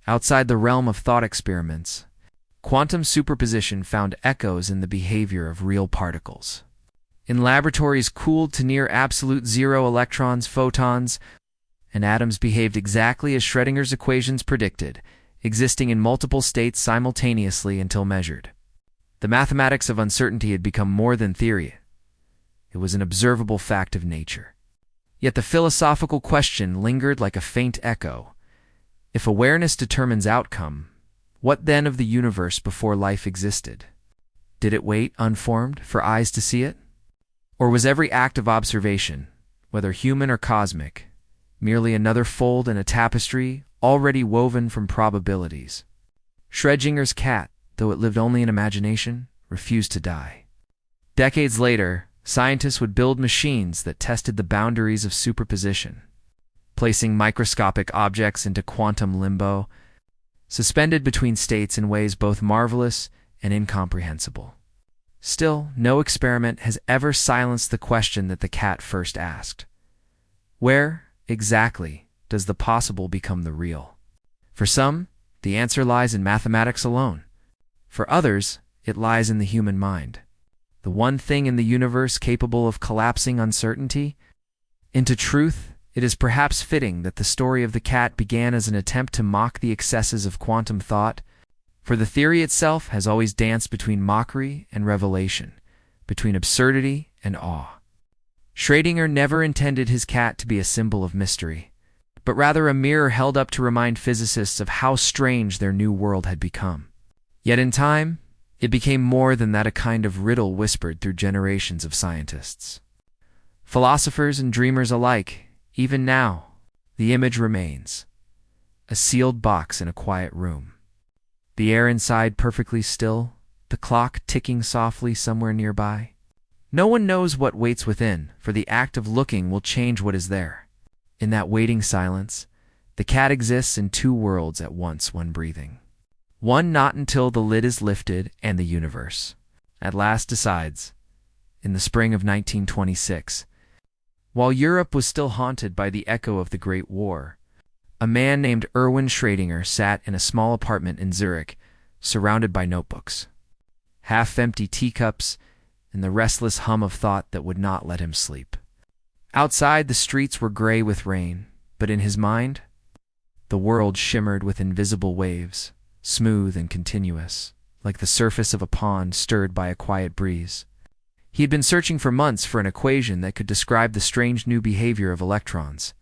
Outside the realm of thought experiments, quantum superposition found echoes in the behavior of real particles. In laboratories cooled to near absolute zero electrons, photons, and atoms behaved exactly as Schrödinger's equations predicted, existing in multiple states simultaneously until measured. The mathematics of uncertainty had become more than theory. It was an observable fact of nature. Yet the philosophical question lingered like a faint echo. If awareness determines outcome, what then of the universe before life existed? Did it wait, unformed, for eyes to see it? Or was every act of observation, whether human or cosmic, merely another fold in a tapestry already woven from probabilities? Schrödinger's cat, though it lived only in imagination, refused to die. Decades later, scientists would build machines that tested the boundaries of superposition, placing microscopic objects into quantum limbo, suspended between states in ways both marvelous and incomprehensible. Still, no experiment has ever silenced the question that the cat first asked. Where, exactly, does the possible become the real? For some, the answer lies in mathematics alone. For others, it lies in the human mind, the one thing in the universe capable of collapsing uncertainty into truth. It is perhaps fitting that the story of the cat began as an attempt to mock the excesses of quantum thought, for the theory itself has always danced between mockery and revelation, between absurdity and awe. Schrödinger never intended his cat to be a symbol of mystery, but rather a mirror held up to remind physicists of how strange their new world had become. Yet in time, it became more than that, a kind of riddle whispered through generations of scientists. Philosophers and dreamers alike, even now, the image remains. A sealed box in a quiet room. The air inside perfectly still, the clock ticking softly somewhere nearby. No one knows what waits within, for the act of looking will change what is there. In that waiting silence, the cat exists in two worlds at once when breathing. One not until the lid is lifted and the universe at last decides. In the spring of 1926, while Europe was still haunted by the echo of the Great War, a man named Erwin Schrödinger sat in a small apartment in Zurich, surrounded by notebooks, half-empty teacups, and the restless hum of thought that would not let him sleep. Outside, the streets were gray with rain, but in his mind, the world shimmered with invisible waves, smooth and continuous, like the surface of a pond stirred by a quiet breeze. He had been searching for months for an equation that could describe the strange new behavior of electrons,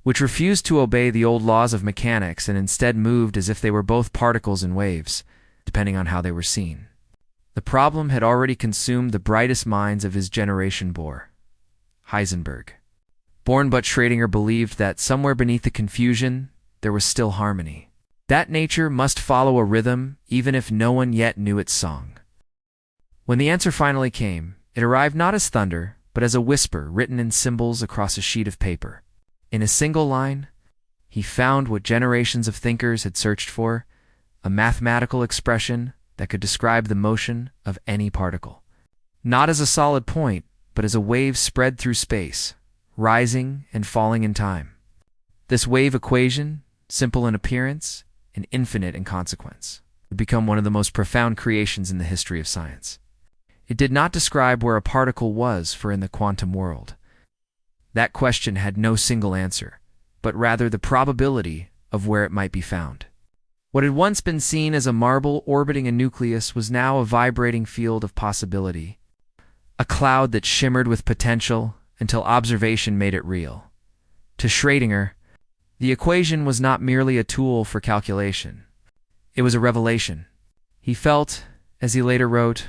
which refused to obey the old laws of mechanics and instead moved as if they were both particles and waves, depending on how they were seen. The problem had already consumed the brightest minds of his generation. Heisenberg. Born, but Schrödinger believed that somewhere beneath the confusion, there was still harmony. That nature must follow a rhythm, even if no one yet knew its song. When the answer finally came, it arrived not as thunder, but as a whisper written in symbols across a sheet of paper. In a single line, he found what generations of thinkers had searched for, a mathematical expression that could describe the motion of any particle. Not as a solid point, but as a wave spread through space, rising and falling in time. This wave equation, simple in appearance and infinite in consequence, would become one of the most profound creations in the history of science. It did not describe where a particle was, for in the quantum world, that question had no single answer, but rather the probability of where it might be found. What had once been seen as a marble orbiting a nucleus was now a vibrating field of possibility, a cloud that shimmered with potential until observation made it real. To Schrödinger, the equation was not merely a tool for calculation. It was a revelation. He felt, as he later wrote,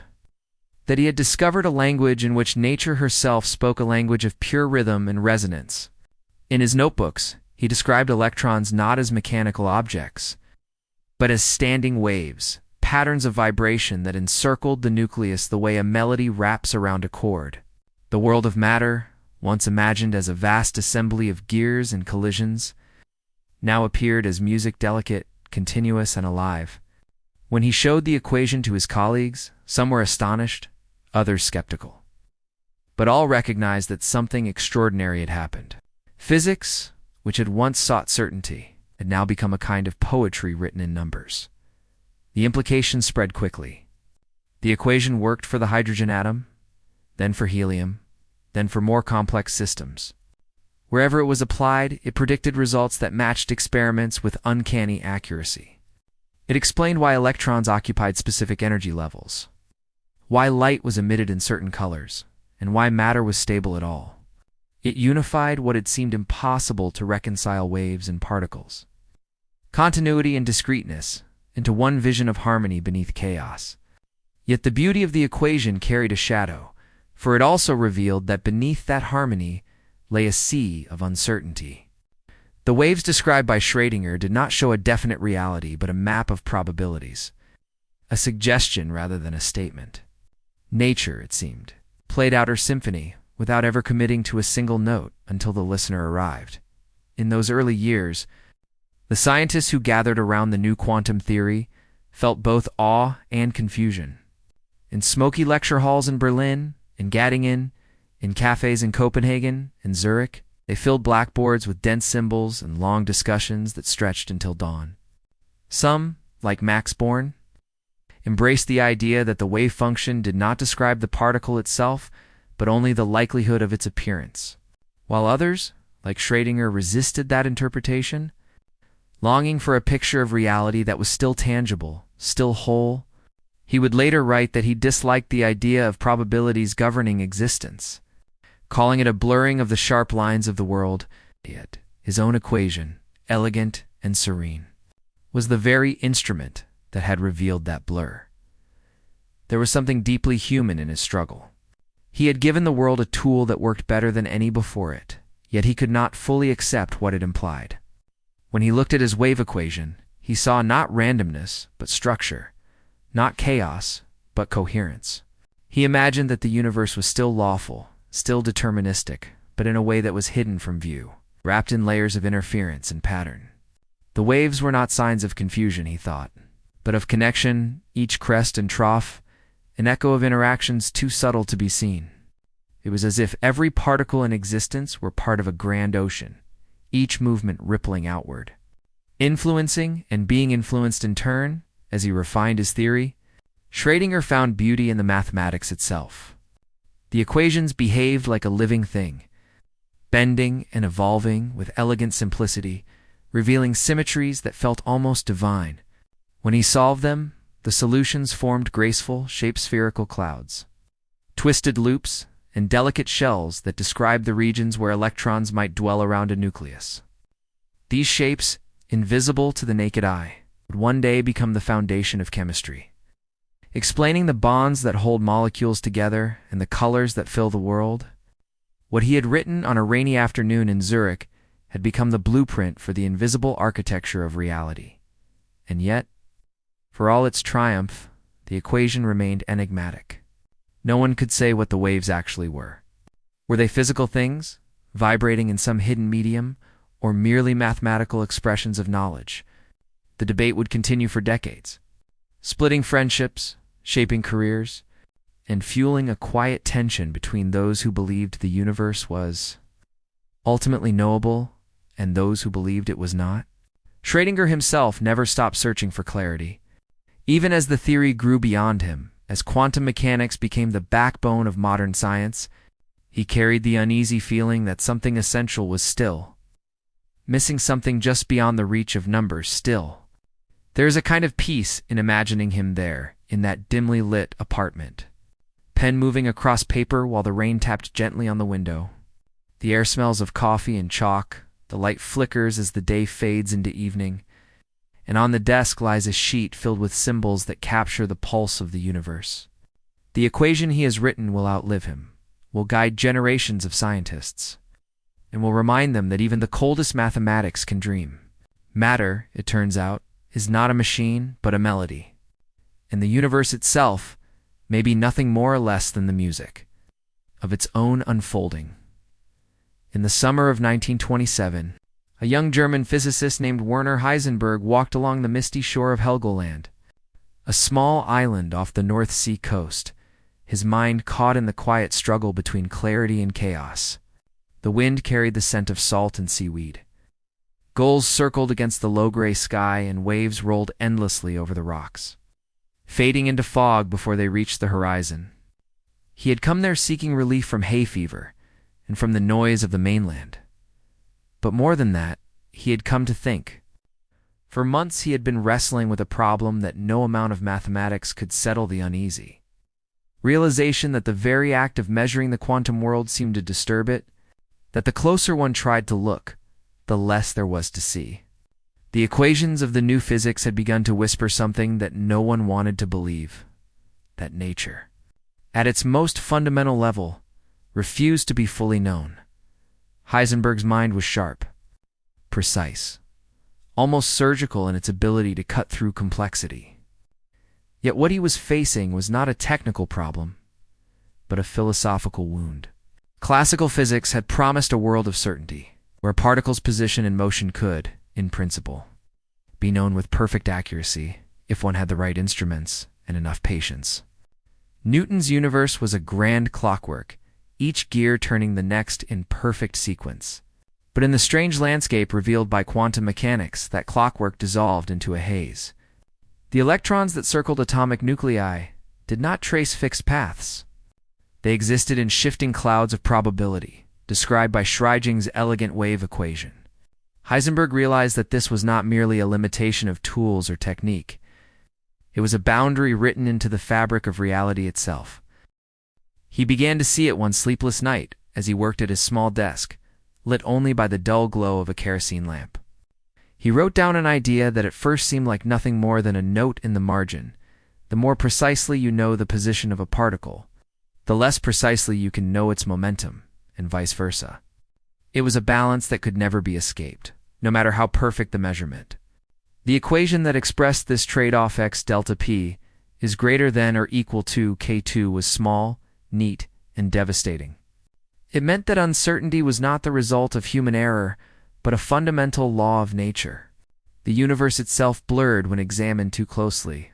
that he had discovered a language in which nature herself spoke a language of pure rhythm and resonance. In his notebooks, he described electrons not as mechanical objects, but as standing waves, patterns of vibration that encircled the nucleus the way a melody wraps around a chord. The world of matter, once imagined as a vast assembly of gears and collisions, now appeared as music delicate, continuous, and alive. When he showed the equation to his colleagues, some were astonished, others skeptical. But all recognized that something extraordinary had happened. Physics, which had once sought certainty, had now become a kind of poetry written in numbers. The implications spread quickly. The equation worked for the hydrogen atom, then for helium, then for more complex systems. Wherever it was applied, it predicted results that matched experiments with uncanny accuracy. It explained why electrons occupied specific energy levels, why light was emitted in certain colors, and why matter was stable at all. It unified what had seemed impossible to reconcile waves and particles, continuity and discreteness, into one vision of harmony beneath chaos. Yet the beauty of the equation carried a shadow, for it also revealed that beneath that harmony lay a sea of uncertainty. The waves described by Schrödinger did not show a definite reality, but a map of probabilities, a suggestion rather than a statement. Nature, it seemed, played out her symphony without ever committing to a single note until the listener arrived. In those early years, the scientists who gathered around the new quantum theory felt both awe and confusion. In smoky lecture halls in Berlin, in Göttingen, in cafes in Copenhagen and Zurich, they filled blackboards with dense symbols and long discussions that stretched until dawn. Some, like Max Born, embraced the idea that the wave function did not describe the particle itself, but only the likelihood of its appearance, while others, like Schrödinger, resisted that interpretation, longing for a picture of reality that was still tangible, still whole. He would later write that he disliked the idea of probabilities governing existence, calling it a blurring of the sharp lines of the world. Yet his own equation, elegant and serene, was the very instrument that had revealed that blur. There was something deeply human in his struggle. He had given the world a tool that worked better than any before it, yet he could not fully accept what it implied. When he looked at his wave equation, he saw not randomness, but structure, not chaos, but coherence. He imagined that the universe was still lawful, still deterministic, but in a way that was hidden from view, wrapped in layers of interference and pattern. The waves were not signs of confusion, he thought, but of connection, each crest and trough, an echo of interactions too subtle to be seen. It was as if every particle in existence were part of a grand ocean, each movement rippling outward, influencing and being influenced in turn. As he refined his theory, Schrödinger found beauty in the mathematics itself. The equations behaved like a living thing, bending and evolving with elegant simplicity, revealing symmetries that felt almost divine. When he solved them, the solutions formed graceful, shape-spherical clouds, twisted loops, and delicate shells that described the regions where electrons might dwell around a nucleus. These shapes, invisible to the naked eye, would one day become the foundation of chemistry, explaining the bonds that hold molecules together and the colors that fill the world. What he had written on a rainy afternoon in Zurich had become the blueprint for the invisible architecture of reality. And yet, for all its triumph, the equation remained enigmatic. No one could say what the waves actually were. Were they physical things, vibrating in some hidden medium, or merely mathematical expressions of knowledge? The debate would continue for decades, splitting friendships, shaping careers, and fueling a quiet tension between those who believed the universe was ultimately knowable and those who believed it was not. Schrödinger himself never stopped searching for clarity. Even as the theory grew beyond him, as quantum mechanics became the backbone of modern science, he carried the uneasy feeling that something essential was still missing, something just beyond the reach of numbers still. There is a kind of peace in imagining him there, in that dimly lit apartment. Pen moving across paper while the rain tapped gently on the window. The air smells of coffee and chalk, the light flickers as the day fades into evening, and on the desk lies a sheet filled with symbols that capture the pulse of the universe. The equation he has written will outlive him, will guide generations of scientists, and will remind them that even the coldest mathematics can dream. Matter, it turns out, is not a machine, but a melody. And the universe itself may be nothing more or less than the music of its own unfolding. In the summer of 1927, a young German physicist named Werner Heisenberg walked along the misty shore of Helgoland, a small island off the North Sea coast, his mind caught in the quiet struggle between clarity and chaos. The wind carried the scent of salt and seaweed. Gulls circled against the low-gray sky, and waves rolled endlessly over the rocks, fading into fog before they reached the horizon. He had come there seeking relief from hay fever and from the noise of the mainland. But more than that, he had come to think. For months he had been wrestling with a problem that no amount of mathematics could settle: the uneasy realization that the very act of measuring the quantum world seemed to disturb it, that the closer one tried to look, the less there was to see. The equations of the new physics had begun to whisper something that no one wanted to believe: that nature, at its most fundamental level, refused to be fully known. Heisenberg's mind was sharp, precise, almost surgical in its ability to cut through complexity. Yet what he was facing was not a technical problem, but a philosophical wound. Classical physics had promised a world of certainty, where particles' position and motion could, in principle, be known with perfect accuracy if one had the right instruments and enough patience. Newton's universe was a grand clockwork, each gear turning the next in perfect sequence. But in the strange landscape revealed by quantum mechanics, that clockwork dissolved into a haze. The electrons that circled atomic nuclei did not trace fixed paths. They existed in shifting clouds of probability, described by Schrödinger's elegant wave equation. Heisenberg realized that this was not merely a limitation of tools or technique. It was a boundary written into the fabric of reality itself. He began to see it one sleepless night as he worked at his small desk, lit only by the dull glow of a kerosene lamp. He wrote down an idea that at first seemed like nothing more than a note in the margin. The more precisely you know the position of a particle, the less precisely you can know its momentum, and vice versa. It was a balance that could never be escaped, no matter how perfect the measurement. The equation that expressed this trade-off x delta p is greater than or equal to k2 was small, neat, and devastating. It meant that uncertainty was not the result of human error, but a fundamental law of nature. The universe itself blurred when examined too closely,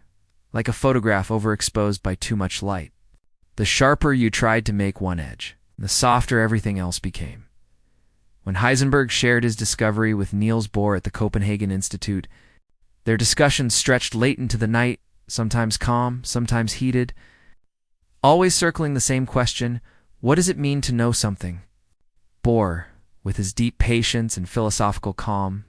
like a photograph overexposed by too much light. The sharper you tried to make one edge, the softer everything else became. When Heisenberg shared his discovery with Niels Bohr at the Copenhagen Institute, their discussions stretched late into the night, sometimes calm, sometimes heated, always circling the same question: what does it mean to know something? Bohr, with his deep patience and philosophical calm,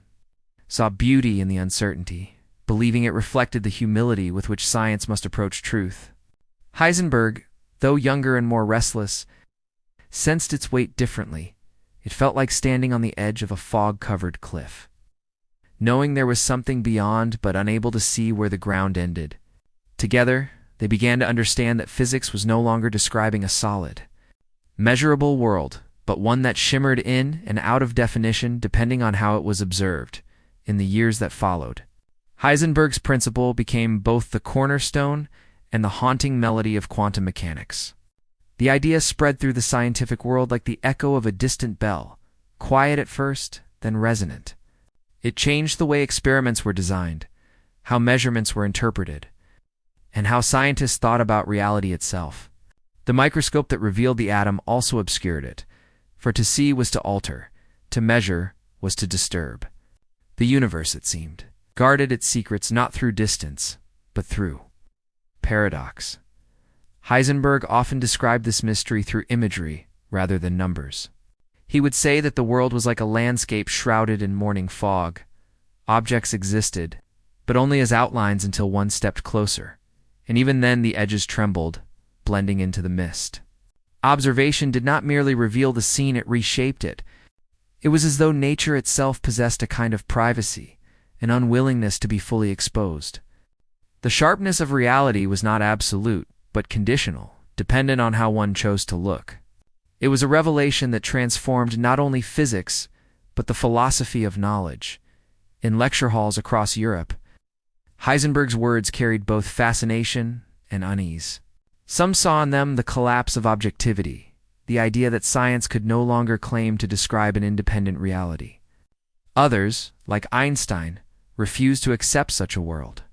saw beauty in the uncertainty, believing it reflected the humility with which science must approach truth. Heisenberg, though younger and more restless, sensed its weight differently. It felt like standing on the edge of a fog-covered cliff, knowing there was something beyond but unable to see where the ground ended. Together, they began to understand that physics was no longer describing a solid, measurable world, but one that shimmered in and out of definition depending on how it was observed. In the years that followed, Heisenberg's principle became both the cornerstone and the haunting melody of quantum mechanics. The idea spread through the scientific world like the echo of a distant bell, quiet at first, then resonant. It changed the way experiments were designed, how measurements were interpreted, and how scientists thought about reality itself. The microscope that revealed the atom also obscured it, for to see was to alter, to measure was to disturb. The universe, it seemed, guarded its secrets not through distance, but through paradox. Heisenberg often described this mystery through imagery rather than numbers. He would say that the world was like a landscape shrouded in morning fog. Objects existed, but only as outlines until one stepped closer, and even then the edges trembled, blending into the mist. Observation did not merely reveal the scene, it reshaped it. It was as though nature itself possessed a kind of privacy, an unwillingness to be fully exposed. The sharpness of reality was not absolute, but conditional, dependent on how one chose to look. It was a revelation that transformed not only physics, but the philosophy of knowledge. In lecture halls across Europe, Heisenberg's words carried both fascination and unease. Some saw in them the collapse of objectivity, the idea that science could no longer claim to describe an independent reality. Others, like Einstein, refused to accept such a world.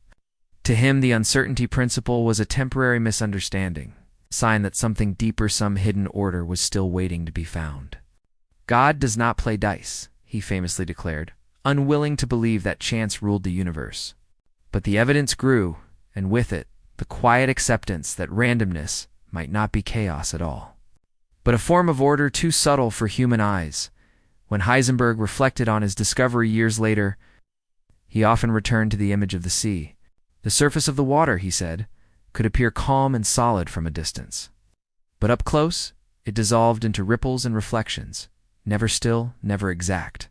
To him, the uncertainty principle was a temporary misunderstanding, a sign that something deeper, some hidden order, was still waiting to be found. God does not play dice, he famously declared, unwilling to believe that chance ruled the universe. But the evidence grew, and with it, the quiet acceptance that randomness might not be chaos at all, but a form of order too subtle for human eyes. When Heisenberg reflected on his discovery years later, he often returned to the image of the sea. The surface of the water, he said, could appear calm and solid from a distance. But up close, it dissolved into ripples and reflections, never still, never exact.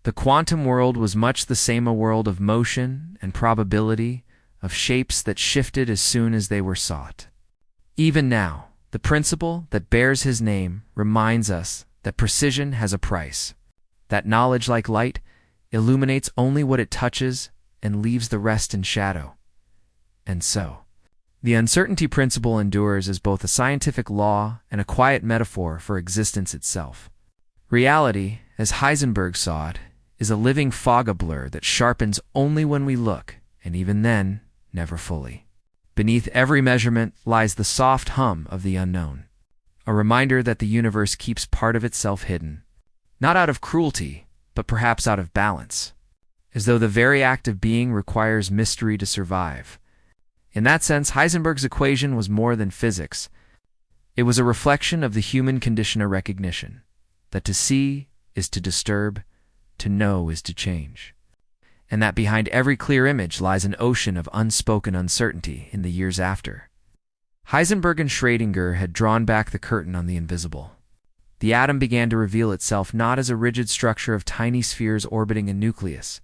The quantum world was much the same, a world of motion and probability, of shapes that shifted as soon as they were sought. Even now, the principle that bears his name reminds us that precision has a price, that knowledge, like light, illuminates only what it touches and leaves the rest in shadow. And so, the uncertainty principle endures as both a scientific law and a quiet metaphor for existence itself. Reality, as Heisenberg saw it, is a living fog, a blur that sharpens only when we look, and even then, never fully. Beneath every measurement lies the soft hum of the unknown, a reminder that the universe keeps part of itself hidden, not out of cruelty, but perhaps out of balance, as though the very act of being requires mystery to survive. In that sense, Heisenberg's equation was more than physics. It was a reflection of the human condition, a recognition that to see is to disturb, to know is to change, and that behind every clear image lies an ocean of unspoken uncertainty in the years after. Heisenberg and Schrödinger had drawn back the curtain on the invisible. The atom began to reveal itself not as a rigid structure of tiny spheres orbiting a nucleus,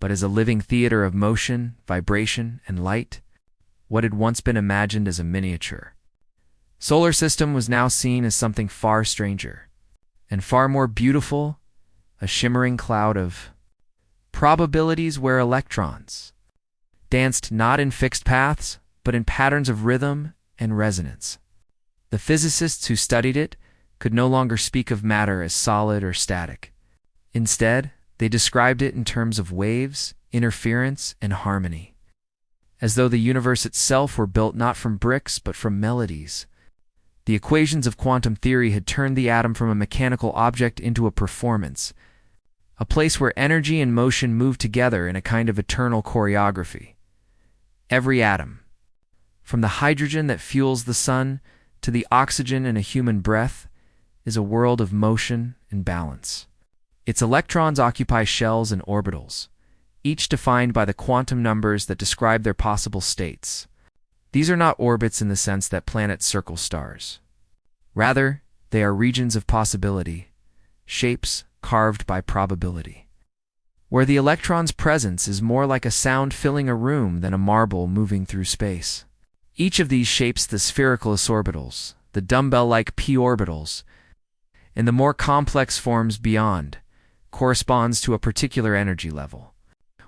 but as a living theater of motion, vibration, and light. What had once been imagined as a miniature solar system was now seen as something far stranger and far more beautiful, a shimmering cloud of probabilities where electrons danced not in fixed paths, but in patterns of rhythm and resonance. The physicists who studied it could no longer speak of matter as solid or static. Instead, they described it in terms of waves, interference, and harmony, as though the universe itself were built not from bricks but from melodies. The equations of quantum theory had turned the atom from a mechanical object into a performance, a place where energy and motion moved together in a kind of eternal choreography. Every atom, from the hydrogen that fuels the sun to the oxygen in a human breath, is a world of motion and balance. Its electrons occupy shells and orbitals, each defined by the quantum numbers that describe their possible states. These are not orbits in the sense that planets circle stars. Rather, they are regions of possibility, shapes carved by probability, where the electron's presence is more like a sound filling a room than a marble moving through space. Each of these shapes, the spherical s orbitals, the dumbbell-like p orbitals, and the more complex forms beyond, corresponds to a particular energy level.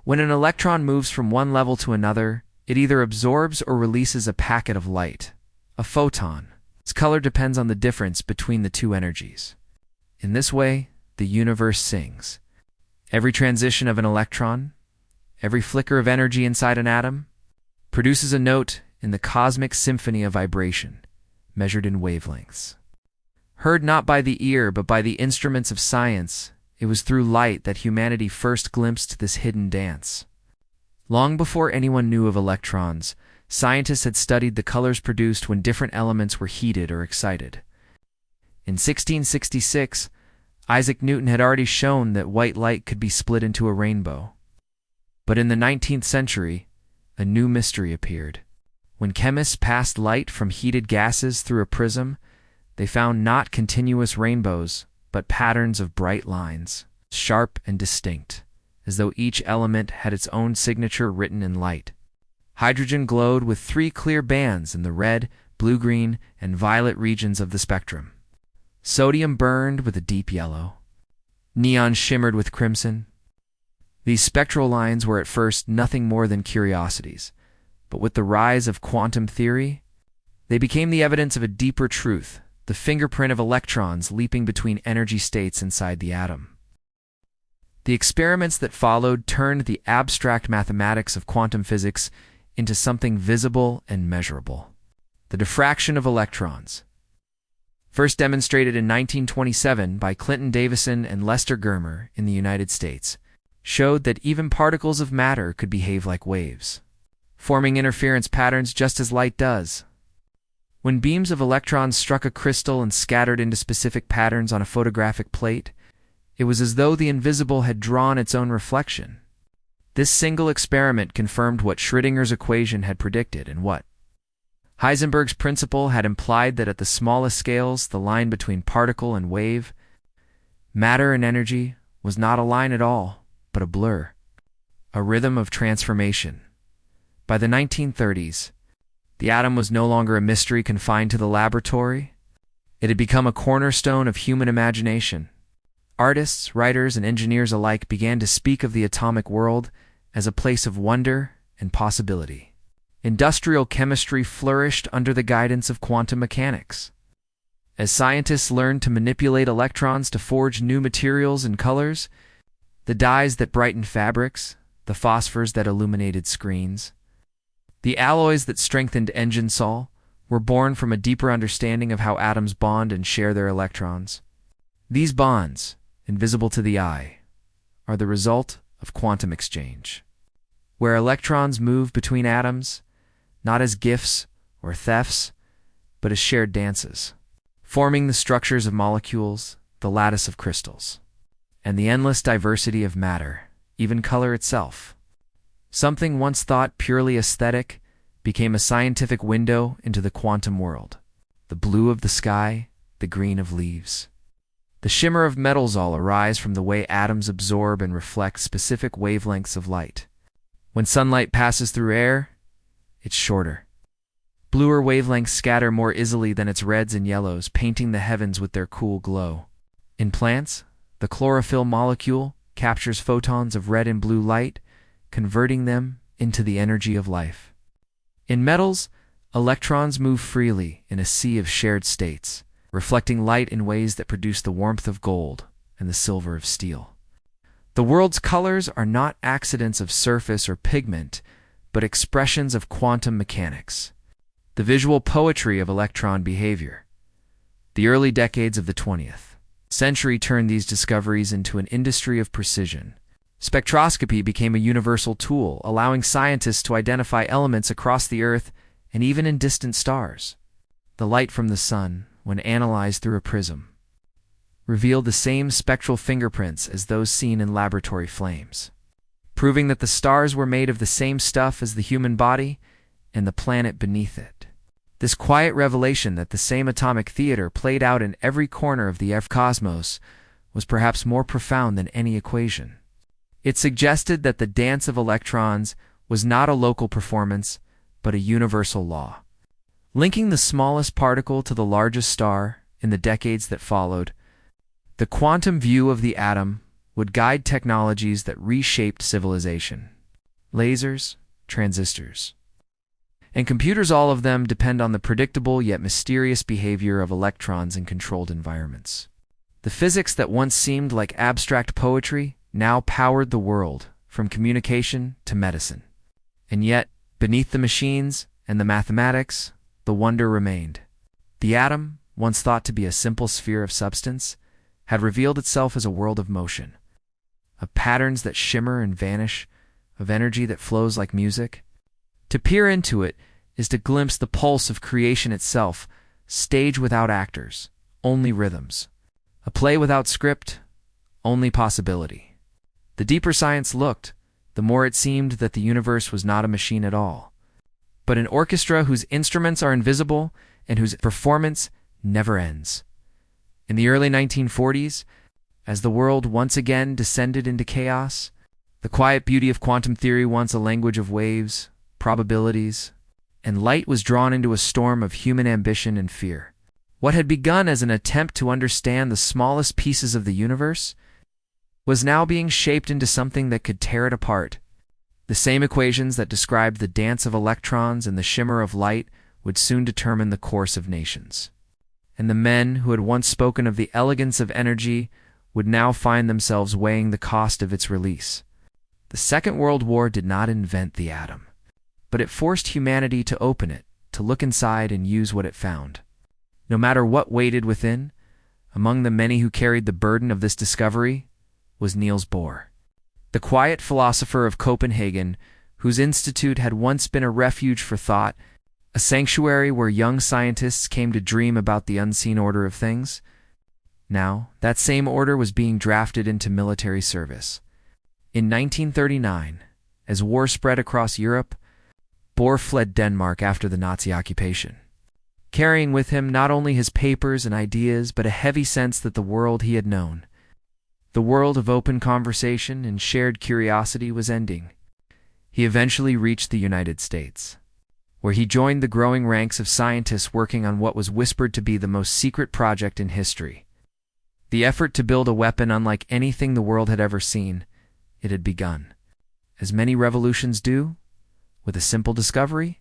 When an electron moves from one level to another, it either absorbs or releases a packet of light, a photon. Its color depends on the difference between the two energies. In this way, the universe sings. Every transition of an electron, every flicker of energy inside an atom, produces a note in the cosmic symphony of vibration, measured in wavelengths. Heard not by the ear but by the instruments of science, it was through light that humanity first glimpsed this hidden dance. Long before anyone knew of electrons, scientists had studied the colors produced when different elements were heated or excited. In 1666, Isaac Newton had already shown that white light could be split into a rainbow. But in the 19th century, a new mystery appeared. When chemists passed light from heated gases through a prism, they found not continuous rainbows, but patterns of bright lines, sharp and distinct, as though each element had its own signature written in light. Hydrogen glowed with 3 clear bands in the red, blue-green, and violet regions of the spectrum. Sodium burned with a deep yellow. Neon shimmered with crimson. These spectral lines were at first nothing more than curiosities, but with the rise of quantum theory, they became the evidence of a deeper truth, the fingerprint of electrons leaping between energy states inside the atom. The experiments that followed turned the abstract mathematics of quantum physics into something visible and measurable. The diffraction of electrons, first demonstrated in 1927 by Clinton Davison and Lester Germer in the United States, showed that even particles of matter could behave like waves, forming interference patterns just as light does. When beams of electrons struck a crystal and scattered into specific patterns on a photographic plate, it was as though the invisible had drawn its own reflection. This single experiment confirmed what Schrödinger's equation had predicted and what Heisenberg's principle had implied, that at the smallest scales, the line between particle and wave, matter and energy, was not a line at all, but a blur, a rhythm of transformation. By the 1930s, the atom was no longer a mystery confined to the laboratory. It had become a cornerstone of human imagination. Artists, writers, and engineers alike began to speak of the atomic world as a place of wonder and possibility. Industrial chemistry flourished under the guidance of quantum mechanics. As scientists learned to manipulate electrons to forge new materials and colors, the dyes that brightened fabrics, the phosphors that illuminated screens, the alloys that strengthened engine hull, were born from a deeper understanding of how atoms bond and share their electrons. These bonds, invisible to the eye, are the result of quantum exchange, where electrons move between atoms, not as gifts or thefts, but as shared dances, forming the structures of molecules, the lattice of crystals, and the endless diversity of matter, even color itself. Something once thought purely aesthetic became a scientific window into the quantum world. The blue of the sky, the green of leaves. The shimmer of metals all arise from the way atoms absorb and reflect specific wavelengths of light. When sunlight passes through air, it's shorter. Bluer wavelengths scatter more easily than its reds and yellows, painting the heavens with their cool glow. In plants, the chlorophyll molecule captures photons of red and blue light, converting them into the energy of life. In metals, electrons move freely in a sea of shared states, reflecting light in ways that produce the warmth of gold and the silver of steel. The world's colors are not accidents of surface or pigment, but expressions of quantum mechanics, the visual poetry of electron behavior. The early decades of the 20th century turned these discoveries into an industry of precision. Spectroscopy became a universal tool, allowing scientists to identify elements across the Earth and even in distant stars. The light from the sun, when analyzed through a prism, revealed the same spectral fingerprints as those seen in laboratory flames, proving that the stars were made of the same stuff as the human body and the planet beneath it. This quiet revelation that the same atomic theater played out in every corner of the cosmos was perhaps more profound than any equation. It suggested that the dance of electrons was not a local performance, but a universal law. Linking the smallest particle to the largest star in the decades that followed, the quantum view of the atom would guide technologies that reshaped civilization. Lasers, transistors, and computers, all of them depend on the predictable yet mysterious behavior of electrons in controlled environments. The physics that once seemed like abstract poetry now powered the world, from communication to medicine. And yet, beneath the machines and the mathematics, the wonder remained. The atom, once thought to be a simple sphere of substance, had revealed itself as a world of motion, of patterns that shimmer and vanish, of energy that flows like music. To peer into it is to glimpse the pulse of creation itself, stage without actors, only rhythms. A play without script, only possibility. The deeper science looked, the more it seemed that the universe was not a machine at all, but an orchestra whose instruments are invisible and whose performance never ends. In the early 1940s, as the world once again descended into chaos, the quiet beauty of quantum theory, once a language of waves, probabilities, and light, was drawn into a storm of human ambition and fear. What had begun as an attempt to understand the smallest pieces of the universe was now being shaped into something that could tear it apart. The same equations that described the dance of electrons and the shimmer of light would soon determine the course of nations. And the men who had once spoken of the elegance of energy would now find themselves weighing the cost of its release. The Second World War did not invent the atom. but it forced humanity to open it, to look inside and use what it found. No matter what waited within, among the many who carried the burden of this discovery was Niels Bohr, the quiet philosopher of Copenhagen, whose institute had once been a refuge for thought, a sanctuary where young scientists came to dream about the unseen order of things. Now, that same order was being drafted into military service. In 1939, as war spread across Europe, Bohr fled Denmark after the Nazi occupation, carrying with him not only his papers and ideas, but a heavy sense that the world he had known, the world of open conversation and shared curiosity, was ending. He eventually reached the United States, where he joined the growing ranks of scientists working on what was whispered to be the most secret project in history. The effort to build a weapon unlike anything the world had ever seen. It had begun, as many revolutions do, with a simple discovery.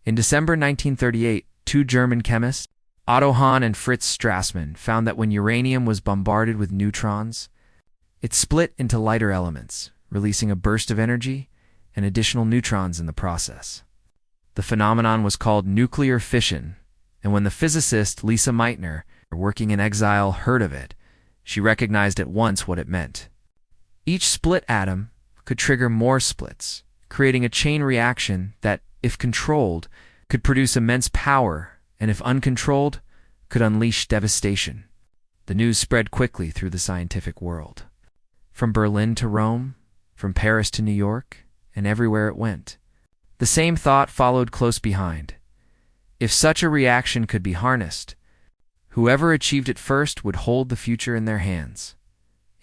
In December 1938, two German chemists, Otto Hahn and Fritz Strassmann, found that when uranium was bombarded with neutrons, it split into lighter elements, releasing a burst of energy and additional neutrons in the process. The phenomenon was called nuclear fission, and when the physicist Lisa Meitner, working in exile, heard of it, she recognized at once what it meant. Each split atom could trigger more splits, creating a chain reaction that, if controlled, could produce immense power, and if uncontrolled, could unleash devastation. The news spread quickly through the scientific world. From Berlin to Rome, from Paris to New York, and everywhere it went, the same thought followed close behind. If such a reaction could be harnessed, whoever achieved it first would hold the future in their hands.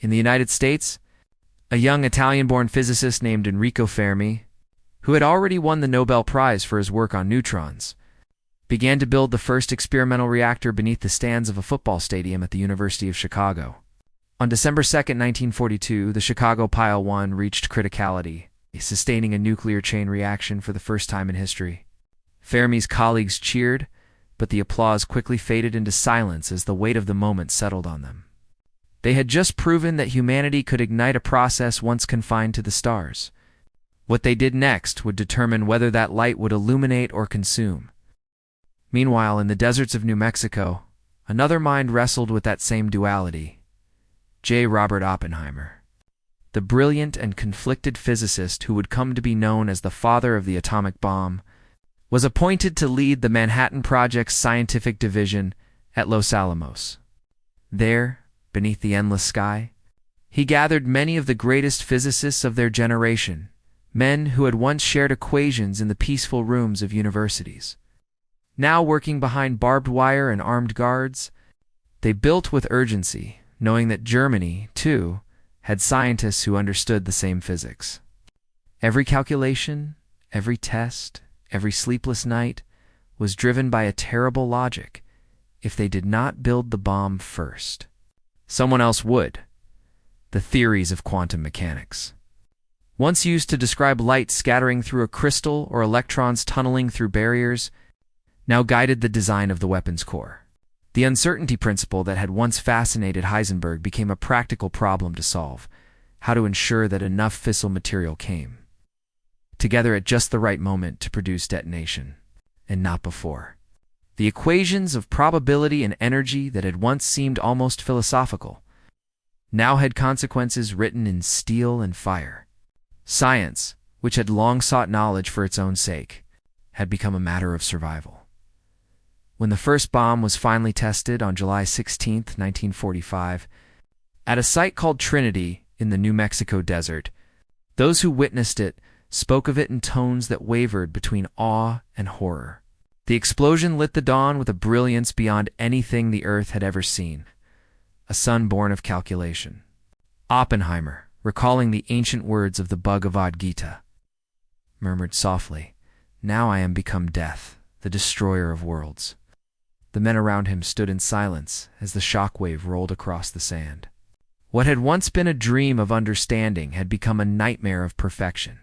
In the United States, a young Italian-born physicist named Enrico Fermi, who had already won the Nobel Prize for his work on neutrons, began to build the first experimental reactor beneath the stands of a football stadium at the University of Chicago. On December 2, 1942, the Chicago Pile 1 reached criticality, sustaining a nuclear chain reaction for the first time in history. Fermi's colleagues cheered, but the applause quickly faded into silence as the weight of the moment settled on them. They had just proven that humanity could ignite a process once confined to the stars. What they did next would determine whether that light would illuminate or consume. Meanwhile, in the deserts of New Mexico, another mind wrestled with that same duality. J. Robert Oppenheimer, the brilliant and conflicted physicist who would come to be known as the father of the atomic bomb, was appointed to lead the Manhattan Project's scientific division at Los Alamos. There, beneath the endless sky, he gathered many of the greatest physicists of their generation, men who had once shared equations in the peaceful rooms of universities. Now working behind barbed wire and armed guards, they built with urgency, knowing that Germany, too, had scientists who understood the same physics. Every calculation, every test, every sleepless night was driven by a terrible logic. If they did not build the bomb first, someone else would. The theories of quantum mechanics, once used to describe light scattering through a crystal or electrons tunneling through barriers, now guided the design of the weapon's core. The uncertainty principle that had once fascinated Heisenberg became a practical problem to solve: how to ensure that enough fissile material came together at just the right moment to produce detonation, and not before. The equations of probability and energy that had once seemed almost philosophical now had consequences written in steel and fire. Science, which had long sought knowledge for its own sake, had become a matter of survival. When the first bomb was finally tested on July 16, 1945, at a site called Trinity in the New Mexico desert, those who witnessed it spoke of it in tones that wavered between awe and horror. The explosion lit the dawn with a brilliance beyond anything the Earth had ever seen, a sun born of calculation. Oppenheimer, recalling the ancient words of the Bhagavad Gita, murmured softly, "Now I am become death, the destroyer of worlds." The men around him stood in silence as the shockwave rolled across the sand. What had once been a dream of understanding had become a nightmare of perfection,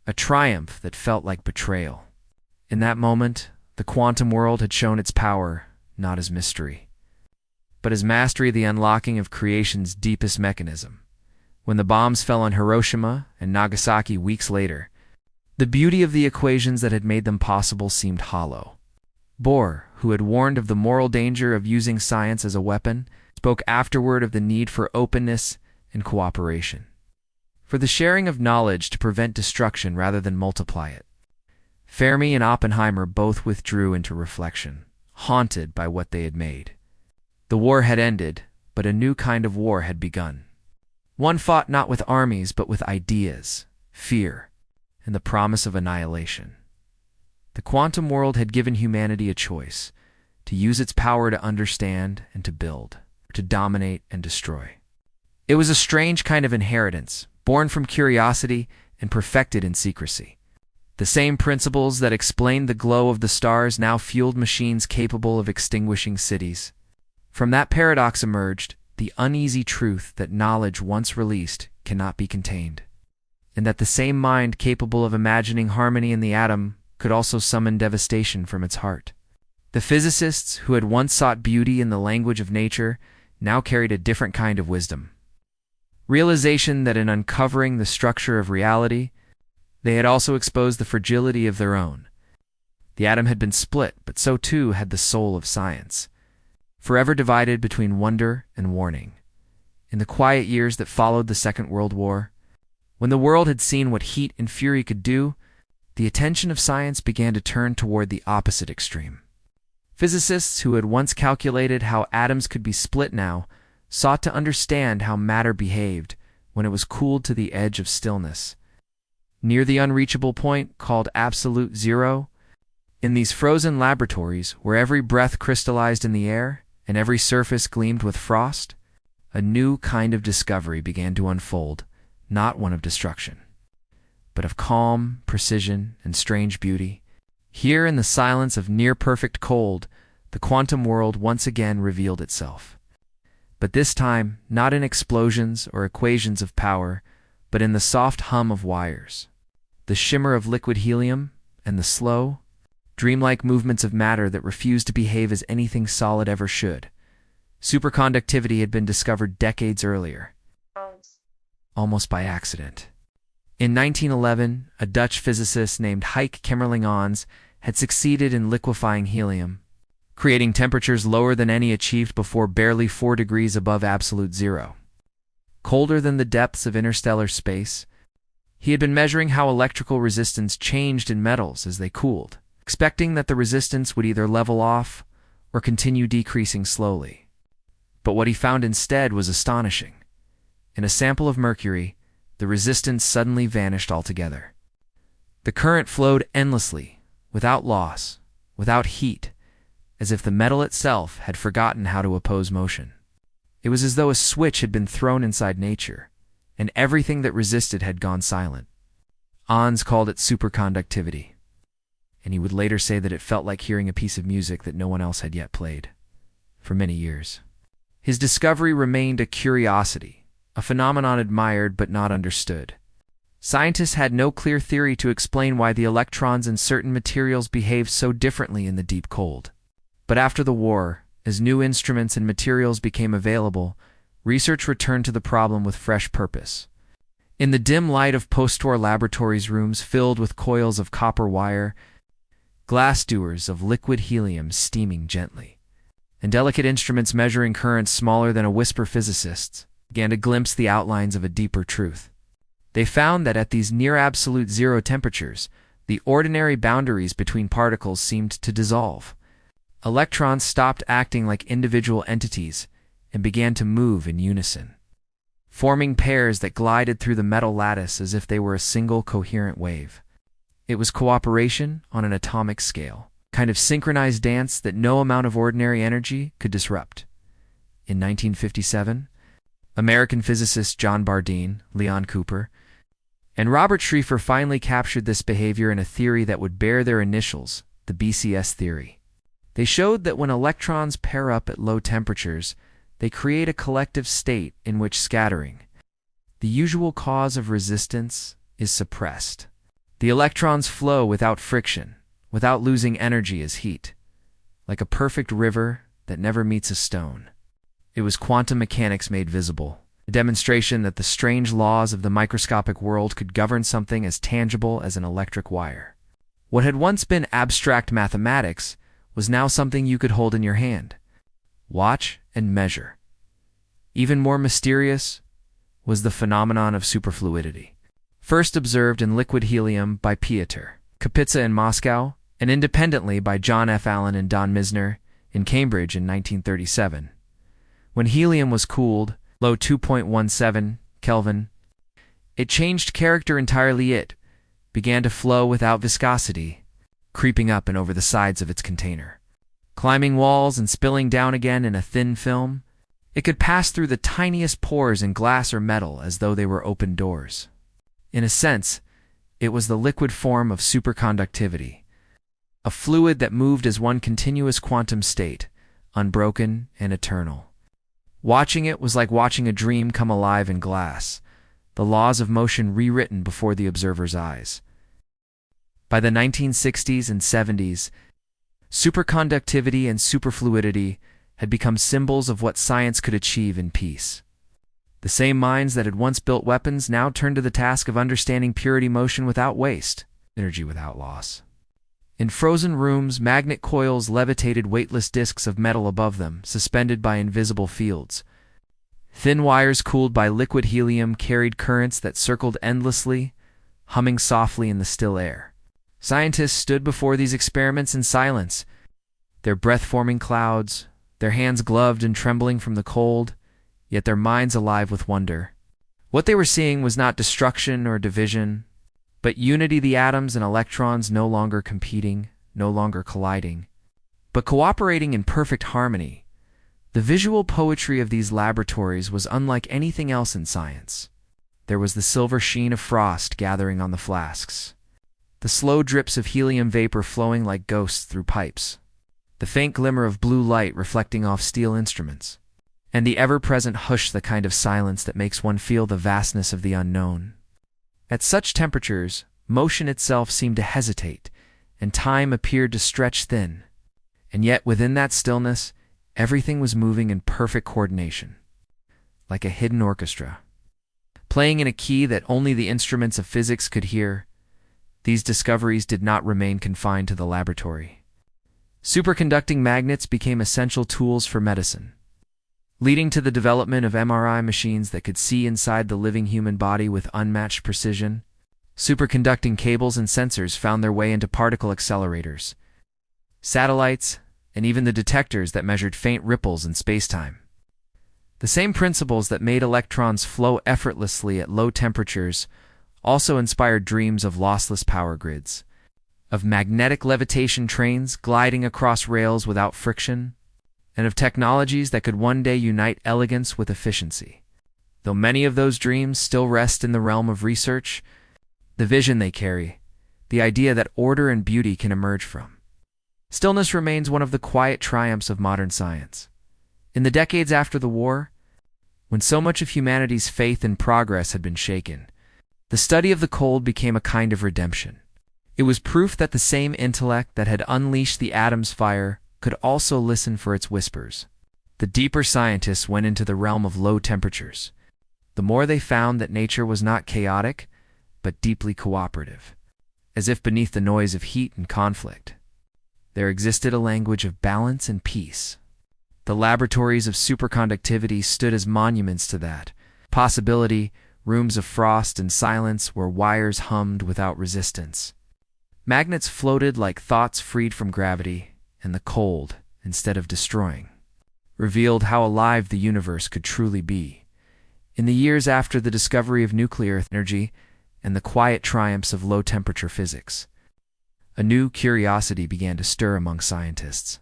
a triumph that felt like betrayal. In that moment, the quantum world had shown its power not as mystery, but as mastery, the unlocking of creation's deepest mechanism. When the bombs fell on Hiroshima and Nagasaki weeks later, The beauty of the equations that had made them possible seemed hollow. Bohr, who had warned of the moral danger of using science as a weapon, spoke afterward of the need for openness and cooperation, for the sharing of knowledge to prevent destruction rather than multiply it. Fermi and Oppenheimer both withdrew into reflection, haunted by what they had made. The war had ended, but a new kind of war had begun. One fought not with armies but with ideas, fear, and the promise of annihilation. The quantum world had given humanity a choice, to use its power to understand and to build, to dominate and destroy. It was a strange kind of inheritance, born from curiosity and perfected in secrecy. The same principles that explained the glow of the stars now fueled machines capable of extinguishing cities. From that paradox emerged the uneasy truth that knowledge once released cannot be contained, and that the same mind capable of imagining harmony in the atom could also summon devastation from its heart. The physicists who had once sought beauty in the language of nature now carried a different kind of wisdom. Realization that in uncovering the structure of reality, they had also exposed the fragility of their own. The atom had been split, but so too had the soul of science, forever divided between wonder and warning. In the quiet years that followed the Second World War, when the world had seen what heat and fury could do, the attention of science began to turn toward the opposite extreme. Physicists who had once calculated how atoms could be split now sought to understand how matter behaved when it was cooled to the edge of stillness. Near the unreachable point called absolute zero, in these frozen laboratories where every breath crystallized in the air and every surface gleamed with frost, a new kind of discovery began to unfold, not one of destruction, but of calm, precision, and strange beauty. Here in the silence of near-perfect cold, the quantum world once again revealed itself. But this time, not in explosions or equations of power, but in the soft hum of wires, the shimmer of liquid helium, and the slow, dreamlike movements of matter that refused to behave as anything solid ever should. Superconductivity had been discovered decades earlier, almost by accident. In 1911, a Dutch physicist named Heike Kamerlingh-Onnes had succeeded in liquefying helium, creating temperatures lower than any achieved before, barely 4 degrees above absolute zero. Colder than the depths of interstellar space, he had been measuring how electrical resistance changed in metals as they cooled, expecting that the resistance would either level off or continue decreasing slowly. But what he found instead was astonishing. In a sample of mercury, the resistance suddenly vanished altogether. The current flowed endlessly, without loss, without heat, as if the metal itself had forgotten how to oppose motion. It was as though a switch had been thrown inside nature, and everything that resisted had gone silent. Onnes called it superconductivity, and he would later say that it felt like hearing a piece of music that no one else had yet played, for many years. His discovery remained a curiosity, a phenomenon admired but not understood. Scientists had no clear theory to explain why the electrons in certain materials behaved so differently in the deep cold. But after the war, as new instruments and materials became available, research returned to the problem with fresh purpose. In the dim light of post-war laboratories rooms filled with coils of copper wire, glass dewars of liquid helium steaming gently, and delicate instruments measuring currents smaller than a whisper, physicists began to glimpse the outlines of a deeper truth. They found that at these near-absolute zero temperatures, the ordinary boundaries between particles seemed to dissolve. Electrons stopped acting like individual entities and began to move in unison, forming pairs that glided through the metal lattice as if they were a single coherent wave. It was cooperation on an atomic scale, a kind of synchronized dance that no amount of ordinary energy could disrupt. In 1957, American physicists John Bardeen, Leon Cooper, and Robert Schrieffer finally captured this behavior in a theory that would bear their initials, the BCS theory. They showed that when electrons pair up at low temperatures, they create a collective state in which scattering, the usual cause of resistance, is suppressed. The electrons flow without friction, without losing energy as heat, like a perfect river that never meets a stone. It was quantum mechanics made visible, a demonstration that the strange laws of the microscopic world could govern something as tangible as an electric wire. What had once been abstract mathematics was now something you could hold in your hand, watch, and measure. Even more mysterious was the phenomenon of superfluidity. First observed in liquid helium by Piotr Kapitsa in Moscow, and independently by John F. Allen and Don Misner in Cambridge in 1937. When helium was cooled, low 2.17 Kelvin, it changed character entirely. It began to flow without viscosity, creeping up and over the sides of its container, climbing walls and spilling down again in a thin film. It could pass through the tiniest pores in glass or metal as though they were open doors. In a sense, it was the liquid form of superconductivity, a fluid that moved as one continuous quantum state, unbroken and eternal. Watching it was like watching a dream come alive in glass, the laws of motion rewritten before the observer's eyes. By the 1960s and 70s, superconductivity and superfluidity had become symbols of what science could achieve in peace. The same minds that had once built weapons now turned to the task of understanding purity motion without waste, energy without loss. In frozen rooms, magnet coils levitated weightless disks of metal above them, suspended by invisible fields. Thin wires cooled by liquid helium carried currents that circled endlessly, humming softly in the still air. Scientists stood before these experiments in silence, their breath-forming clouds, their hands gloved and trembling from the cold, yet their minds alive with wonder. What they were seeing was not destruction or division, but unity, the atoms and electrons no longer competing, no longer colliding, but cooperating in perfect harmony. The visual poetry of these laboratories was unlike anything else in science. There was the silver sheen of frost gathering on the flasks, the slow drips of helium vapor flowing like ghosts through pipes, the faint glimmer of blue light reflecting off steel instruments, and the ever-present hush, the kind of silence that makes one feel the vastness of the unknown. At such temperatures, motion itself seemed to hesitate, and time appeared to stretch thin. And yet within that stillness, everything was moving in perfect coordination, like a hidden orchestra. Playing in a key that only the instruments of physics could hear, these discoveries did not remain confined to the laboratory. Superconducting magnets became essential tools for medicine, leading to the development of MRI machines that could see inside the living human body with unmatched precision. Superconducting cables and sensors found their way into particle accelerators, satellites, and even the detectors that measured faint ripples in spacetime. The same principles that made electrons flow effortlessly at low temperatures also inspired dreams of lossless power grids, of magnetic levitation trains gliding across rails without friction, and of technologies that could one day unite elegance with efficiency. Though many of those dreams still rest in the realm of research, the vision they carry, the idea that order and beauty can emerge from stillness, remains one of the quiet triumphs of modern science. In the decades after the war, when so much of humanity's faith and progress had been shaken, the study of the cold became a kind of redemption. It was proof that the same intellect that had unleashed the atom's fire could also listen for its whispers. The deeper scientists went into the realm of low temperatures. The more they found that nature was not chaotic, but deeply cooperative. As if beneath the noise of heat and conflict, there existed a language of balance and peace. The laboratories of superconductivity stood as monuments to that possibility, rooms of frost and silence where wires hummed without resistance. Magnets floated like thoughts freed from gravity, and the cold, instead of destroying, revealed how alive the universe could truly be. In the years after the discovery of nuclear energy and the quiet triumphs of low-temperature physics, a new curiosity began to stir among scientists.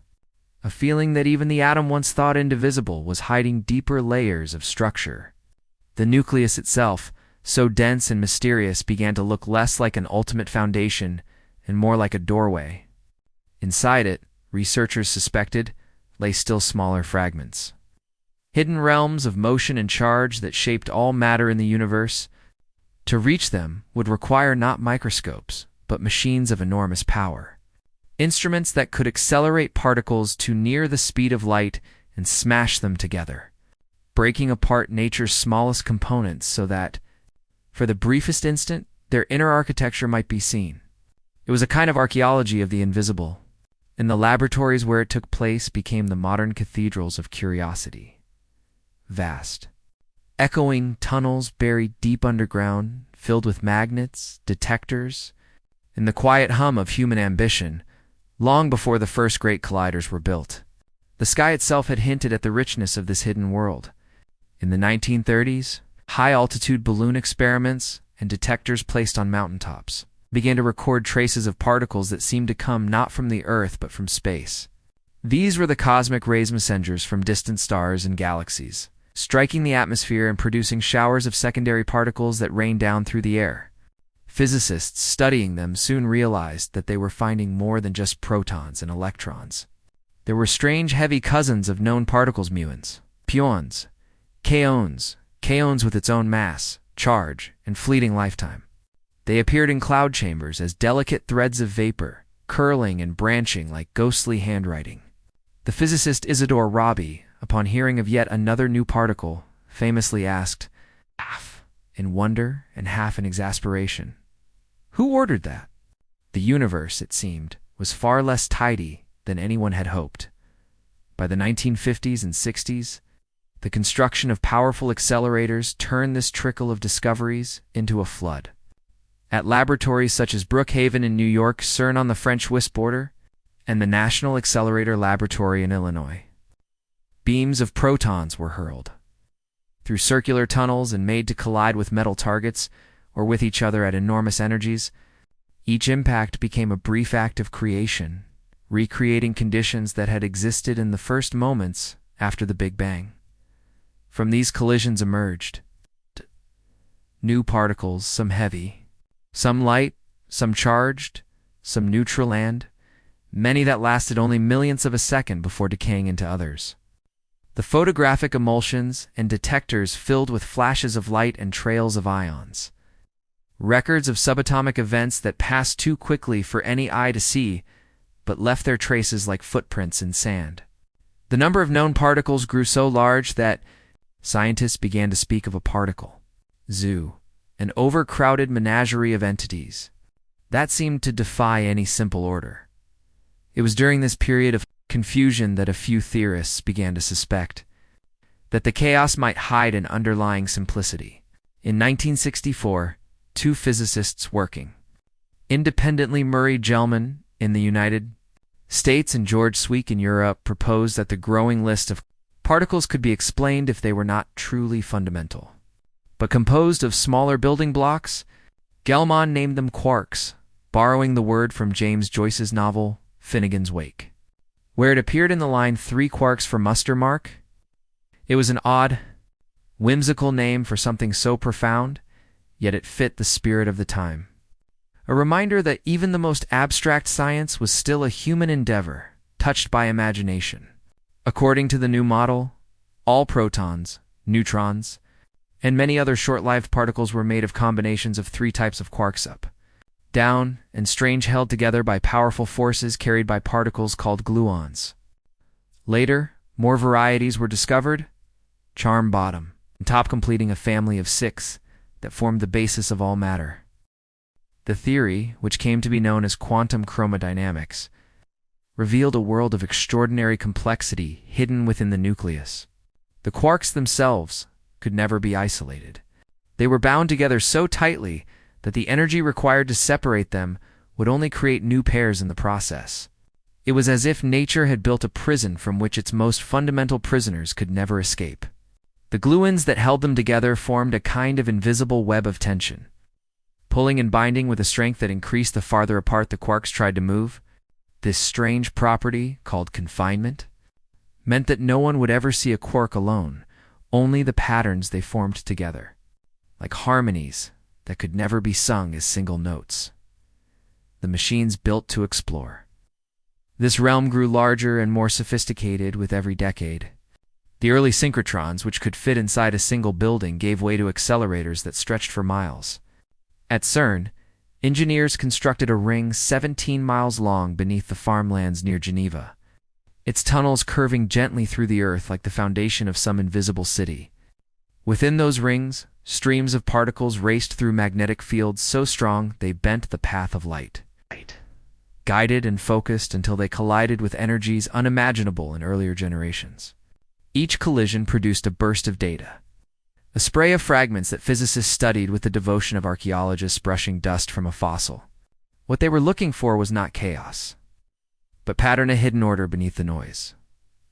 A feeling that even the atom once thought indivisible was hiding deeper layers of structure. The nucleus itself, so dense and mysterious, began to look less like an ultimate foundation and more like a doorway. Inside it, researchers suspected, lay still smaller fragments, hidden realms of motion and charge that shaped all matter in the universe. To reach them would require not microscopes, but machines of enormous power, instruments that could accelerate particles to near the speed of light and smash them together. breaking apart nature's smallest components so that, for the briefest instant, their inner architecture might be seen. It was a kind of archaeology of the invisible, and the laboratories where it took place became the modern cathedrals of curiosity. Vast, echoing tunnels buried deep underground, filled with magnets, detectors, and the quiet hum of human ambition, long before the first great colliders were built. The sky itself had hinted at the richness of this hidden world. In the 1930s, high-altitude balloon experiments and detectors placed on mountaintops began to record traces of particles that seemed to come not from the Earth but from space. These were the cosmic rays messengers from distant stars and galaxies, striking the atmosphere and producing showers of secondary particles that rained down through the air. Physicists studying them soon realized that they were finding more than just protons and electrons. There were strange heavy cousins of known particles, muons, pions, kaons with its own mass, charge, and fleeting lifetime. They appeared in cloud chambers as delicate threads of vapor, curling and branching like ghostly handwriting. The physicist Isidore Rabi, upon hearing of yet another new particle, famously asked, half in wonder and half in exasperation, "Who ordered that?" The universe, it seemed, was far less tidy than anyone had hoped. By the 1950s and 60s, the construction of powerful accelerators turned this trickle of discoveries into a flood. At laboratories such as Brookhaven in New York, CERN on the French-Swiss border, and the National Accelerator Laboratory in Illinois, beams of protons were hurled through circular tunnels and made to collide with metal targets or with each other at enormous energies. Each impact became a brief act of creation, recreating conditions that had existed in the first moments after the Big Bang. From these collisions emerged new particles, some heavy, some light, some charged, some neutral, and many that lasted only millionths of a second before decaying into others. The photographic emulsions and detectors filled with flashes of light and trails of ions, records of subatomic events that passed too quickly for any eye to see, but left their traces like footprints in sand. The number of known particles grew so large that scientists began to speak of a particle zoo, an overcrowded menagerie of entities. That seemed to defy any simple order. It was during this period of confusion that a few theorists began to suspect that the chaos might hide an underlying simplicity. In 1964, two physicists working independently, Murray Gell-Mann in the United States and George Sweeck in Europe, proposed that the growing list of particles could be explained if they were not truly fundamental, but composed of smaller building blocks. Gell-Mann named them quarks, borrowing the word from James Joyce's novel Finnegan's Wake, where it appeared in the line 3 quarks for muster mark. It was an odd, whimsical name for something so profound, yet it fit the spirit of the time. A reminder that even the most abstract science was still a human endeavor, touched by imagination. According to the new model, all protons, neutrons, and many other short-lived particles were made of combinations of 3 types of quarks, up, down, and strange, held together by powerful forces carried by particles called gluons. Later, more varieties were discovered, charm, bottom, and top, completing a family of 6 that formed the basis of all matter. The theory, which came to be known as quantum chromodynamics, revealed a world of extraordinary complexity hidden within the nucleus. The quarks themselves could never be isolated. They were bound together so tightly that the energy required to separate them would only create new pairs in the process. It was as if nature had built a prison from which its most fundamental prisoners could never escape. The gluons that held them together formed a kind of invisible web of tension, pulling and binding with a strength that increased the farther apart the quarks tried to move. This strange property, called confinement, meant that no one would ever see a quark alone, only the patterns they formed together, like harmonies that could never be sung as single notes. The machines built to explore. This realm grew larger and more sophisticated with every decade. The early synchrotrons, which could fit inside a single building, gave way to accelerators that stretched for miles. At CERN, engineers constructed a ring 17 miles long beneath the farmlands near Geneva. its tunnels curving gently through the earth like the foundation of some invisible city. Within those rings, streams of particles raced through magnetic fields so strong they bent the path of light, guided and focused until they collided with energies unimaginable in earlier generations. Each collision produced a burst of data, a spray of fragments that physicists studied with the devotion of archaeologists brushing dust from a fossil. What they were looking for was not chaos, but pattern, a hidden order beneath the noise.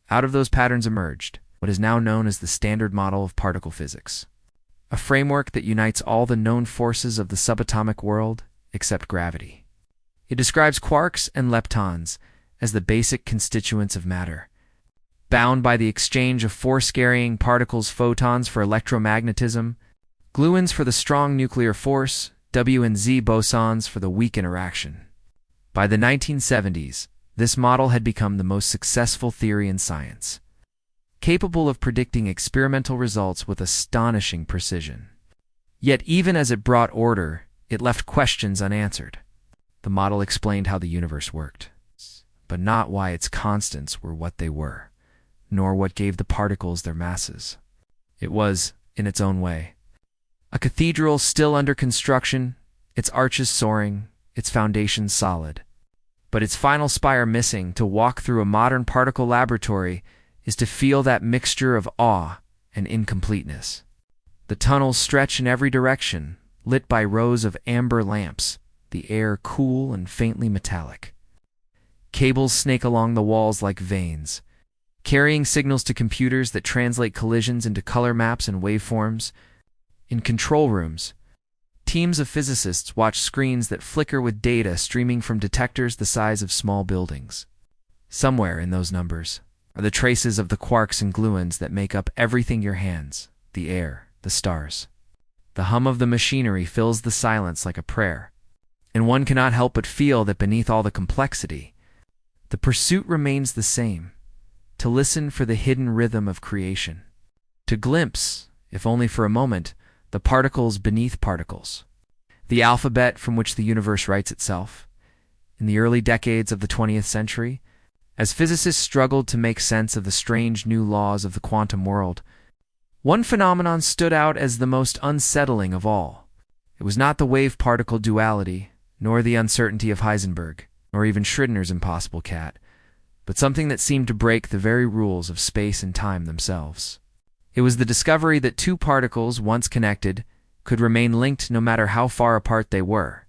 Out of those patterns emerged what is now known as the Standard Model of particle physics, a framework that unites all the known forces of the subatomic world except gravity. It describes quarks and leptons as the basic constituents of matter, bound by the exchange of force-carrying particles, photons for electromagnetism, gluons for the strong nuclear force, W and Z bosons for the weak interaction. By the 1970s, this model had become the most successful theory in science, capable of predicting experimental results with astonishing precision. Yet even as it brought order, it left questions unanswered. The model explained how the universe worked, but not why its constants were what they were, nor what gave the particles their masses. It was, in its own way, a cathedral still under construction, its arches soaring, its foundations solid. But its final spire missing. To walk through a modern particle laboratory is to feel that mixture of awe and incompleteness. The tunnels stretch in every direction, lit by rows of amber lamps, the air cool and faintly metallic. Cables snake along the walls like veins, carrying signals to computers that translate collisions into color maps and waveforms. In control rooms, teams of physicists watch screens that flicker with data streaming from detectors the size of small buildings. Somewhere in those numbers are the traces of the quarks and gluons that make up everything: your hands, the air, the stars. The hum of the machinery fills the silence like a prayer, and one cannot help but feel that beneath all the complexity, the pursuit remains the same: to listen for the hidden rhythm of creation, to glimpse, if only for a moment, the particles beneath particles, the alphabet from which the universe writes itself. In the early decades of the 20th century, as physicists struggled to make sense of the strange new laws of the quantum world, one phenomenon stood out as the most unsettling of all. It was not the wave-particle duality, nor the uncertainty of Heisenberg, nor even Schrödinger's impossible cat, but something that seemed to break the very rules of space and time themselves. It was the discovery that two particles, once connected, could remain linked no matter how far apart they were,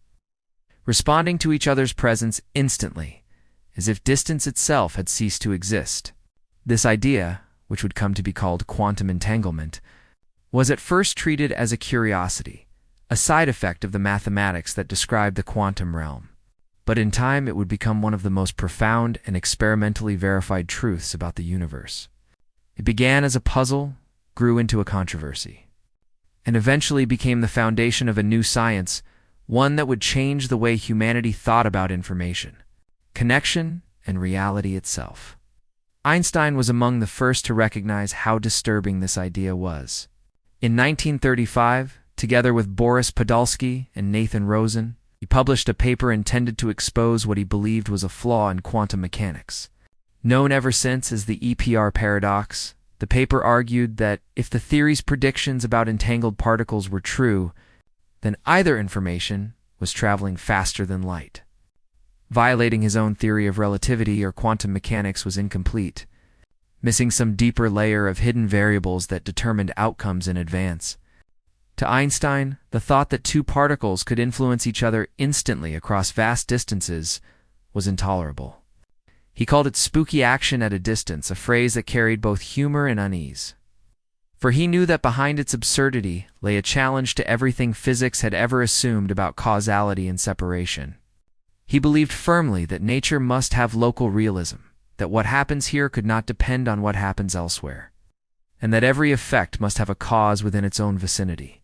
responding to each other's presence instantly, as if distance itself had ceased to exist. This idea, which would come to be called quantum entanglement, was at first treated as a curiosity, a side effect of the mathematics that described the quantum realm. But in time it would become one of the most profound and experimentally verified truths about the universe. It began as a puzzle, grew into a controversy, and eventually became the foundation of a new science, one that would change the way humanity thought about information, connection, and reality itself. Einstein was among the first to recognize how disturbing this idea was. In 1935, together with Boris Podolsky and Nathan Rosen, he published a paper intended to expose what he believed was a flaw in quantum mechanics. Known ever since as the EPR paradox, the paper argued that if the theory's predictions about entangled particles were true, then either information was traveling faster than light. Violating his own theory of relativity or quantum mechanics was incomplete, missing some deeper layer of hidden variables that determined outcomes in advance. To Einstein, the thought that two particles could influence each other instantly across vast distances was intolerable. He called it spooky action at a distance, a phrase that carried both humor and unease. For he knew that behind its absurdity lay a challenge to everything physics had ever assumed about causality and separation. He believed firmly that nature must have local realism, that what happens here could not depend on what happens elsewhere, and that every effect must have a cause within its own vicinity.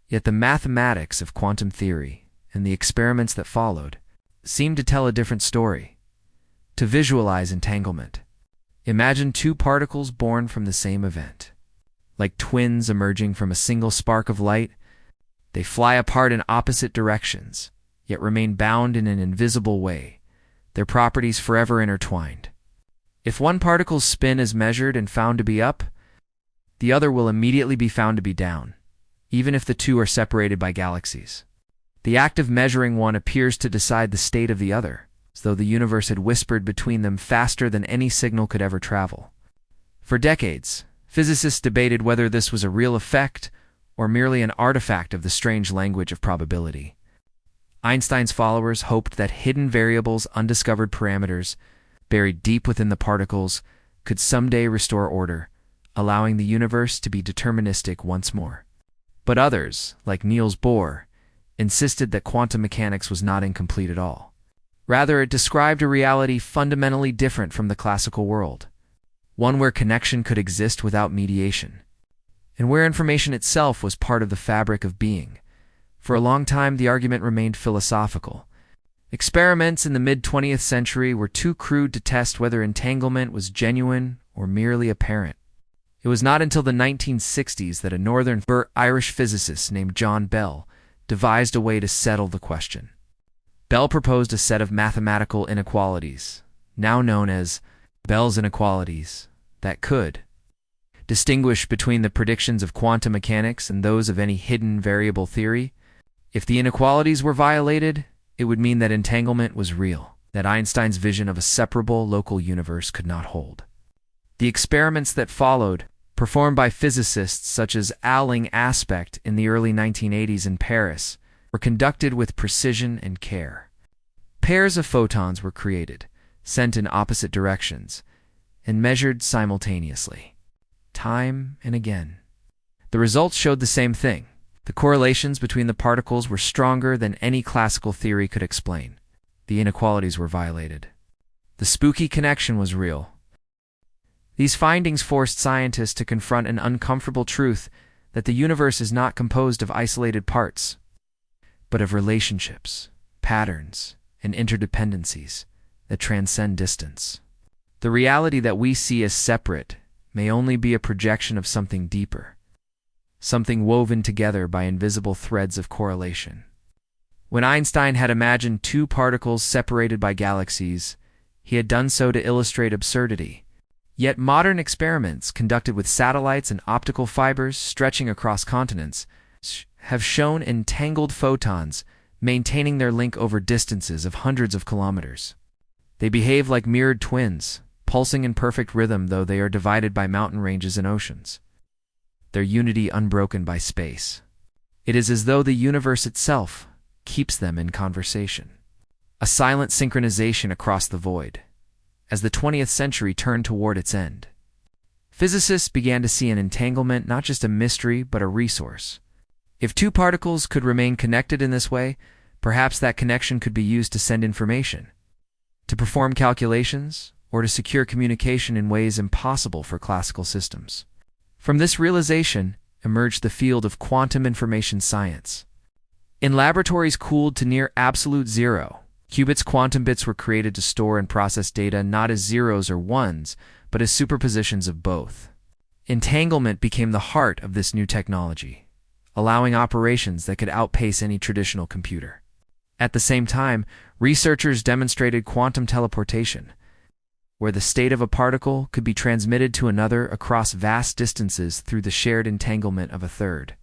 Yet the mathematics of quantum theory and the experiments that followed seemed to tell a different story. To visualize entanglement, imagine two particles born from the same event. Like twins emerging from a single spark of light, they fly apart in opposite directions, yet remain bound in an invisible way, their properties forever intertwined. If one particle's spin is measured and found to be up, the other will immediately be found to be down, even if the two are separated by galaxies. The act of measuring one appears to decide the state of the other, as though the universe had whispered between them faster than any signal could ever travel. For decades, physicists debated whether this was a real effect or merely an artifact of the strange language of probability. Einstein's followers hoped that hidden variables, undiscovered parameters, buried deep within the particles, could someday restore order, allowing the universe to be deterministic once more. But others, like Niels Bohr, insisted that quantum mechanics was not incomplete at all. Rather, it described a reality fundamentally different from the classical world, one where connection could exist without mediation, and where information itself was part of the fabric of being. For a long time, the argument remained philosophical. Experiments in the mid-20th century were too crude to test whether entanglement was genuine or merely apparent. It was not until the 1960s that a Northern Irish physicist named John Bell devised a way to settle the question. Bell proposed a set of mathematical inequalities, now known as Bell's inequalities, that could distinguish between the predictions of quantum mechanics and those of any hidden variable theory. If the inequalities were violated, it would mean that entanglement was real, that Einstein's vision of a separable local universe could not hold. The experiments that followed, performed by physicists such as Aling Aspect in the early 1980s in Paris, were conducted with precision and care. Pairs of photons were created, sent in opposite directions, and measured simultaneously, time and again. The results showed the same thing. The correlations between the particles were stronger than any classical theory could explain. The inequalities were violated. The spooky connection was real. These findings forced scientists to confront an uncomfortable truth that the universe is not composed of isolated parts, but of relationships, patterns, and interdependencies that transcend distance. The reality that we see as separate may only be a projection of something deeper, something woven together by invisible threads of correlation. When Einstein had imagined two particles separated by galaxies, he had done so to illustrate absurdity. Yet modern experiments conducted with satellites and optical fibers stretching across continents have shown entangled photons maintaining their link over distances of hundreds of kilometers. They behave like mirrored twins, pulsing in perfect rhythm though they are divided by mountain ranges and oceans, their unity unbroken by space. It is as though the universe itself keeps them in conversation, a silent synchronization across the void. As the 20th century turned toward its end, physicists began to see an entanglement not just a mystery but a resource. If two particles could remain connected in this way, perhaps that connection could be used to send information, to perform calculations, or to secure communication in ways impossible for classical systems. From this realization emerged the field of quantum information science. In laboratories cooled to near absolute zero, qubits quantum bits were created to store and process data not as zeros or ones, but as superpositions of both. Entanglement became the heart of this new technology, allowing operations that could outpace any traditional computer. At the same time, researchers demonstrated quantum teleportation, where the state of a particle could be transmitted to another across vast distances through the shared entanglement of a third.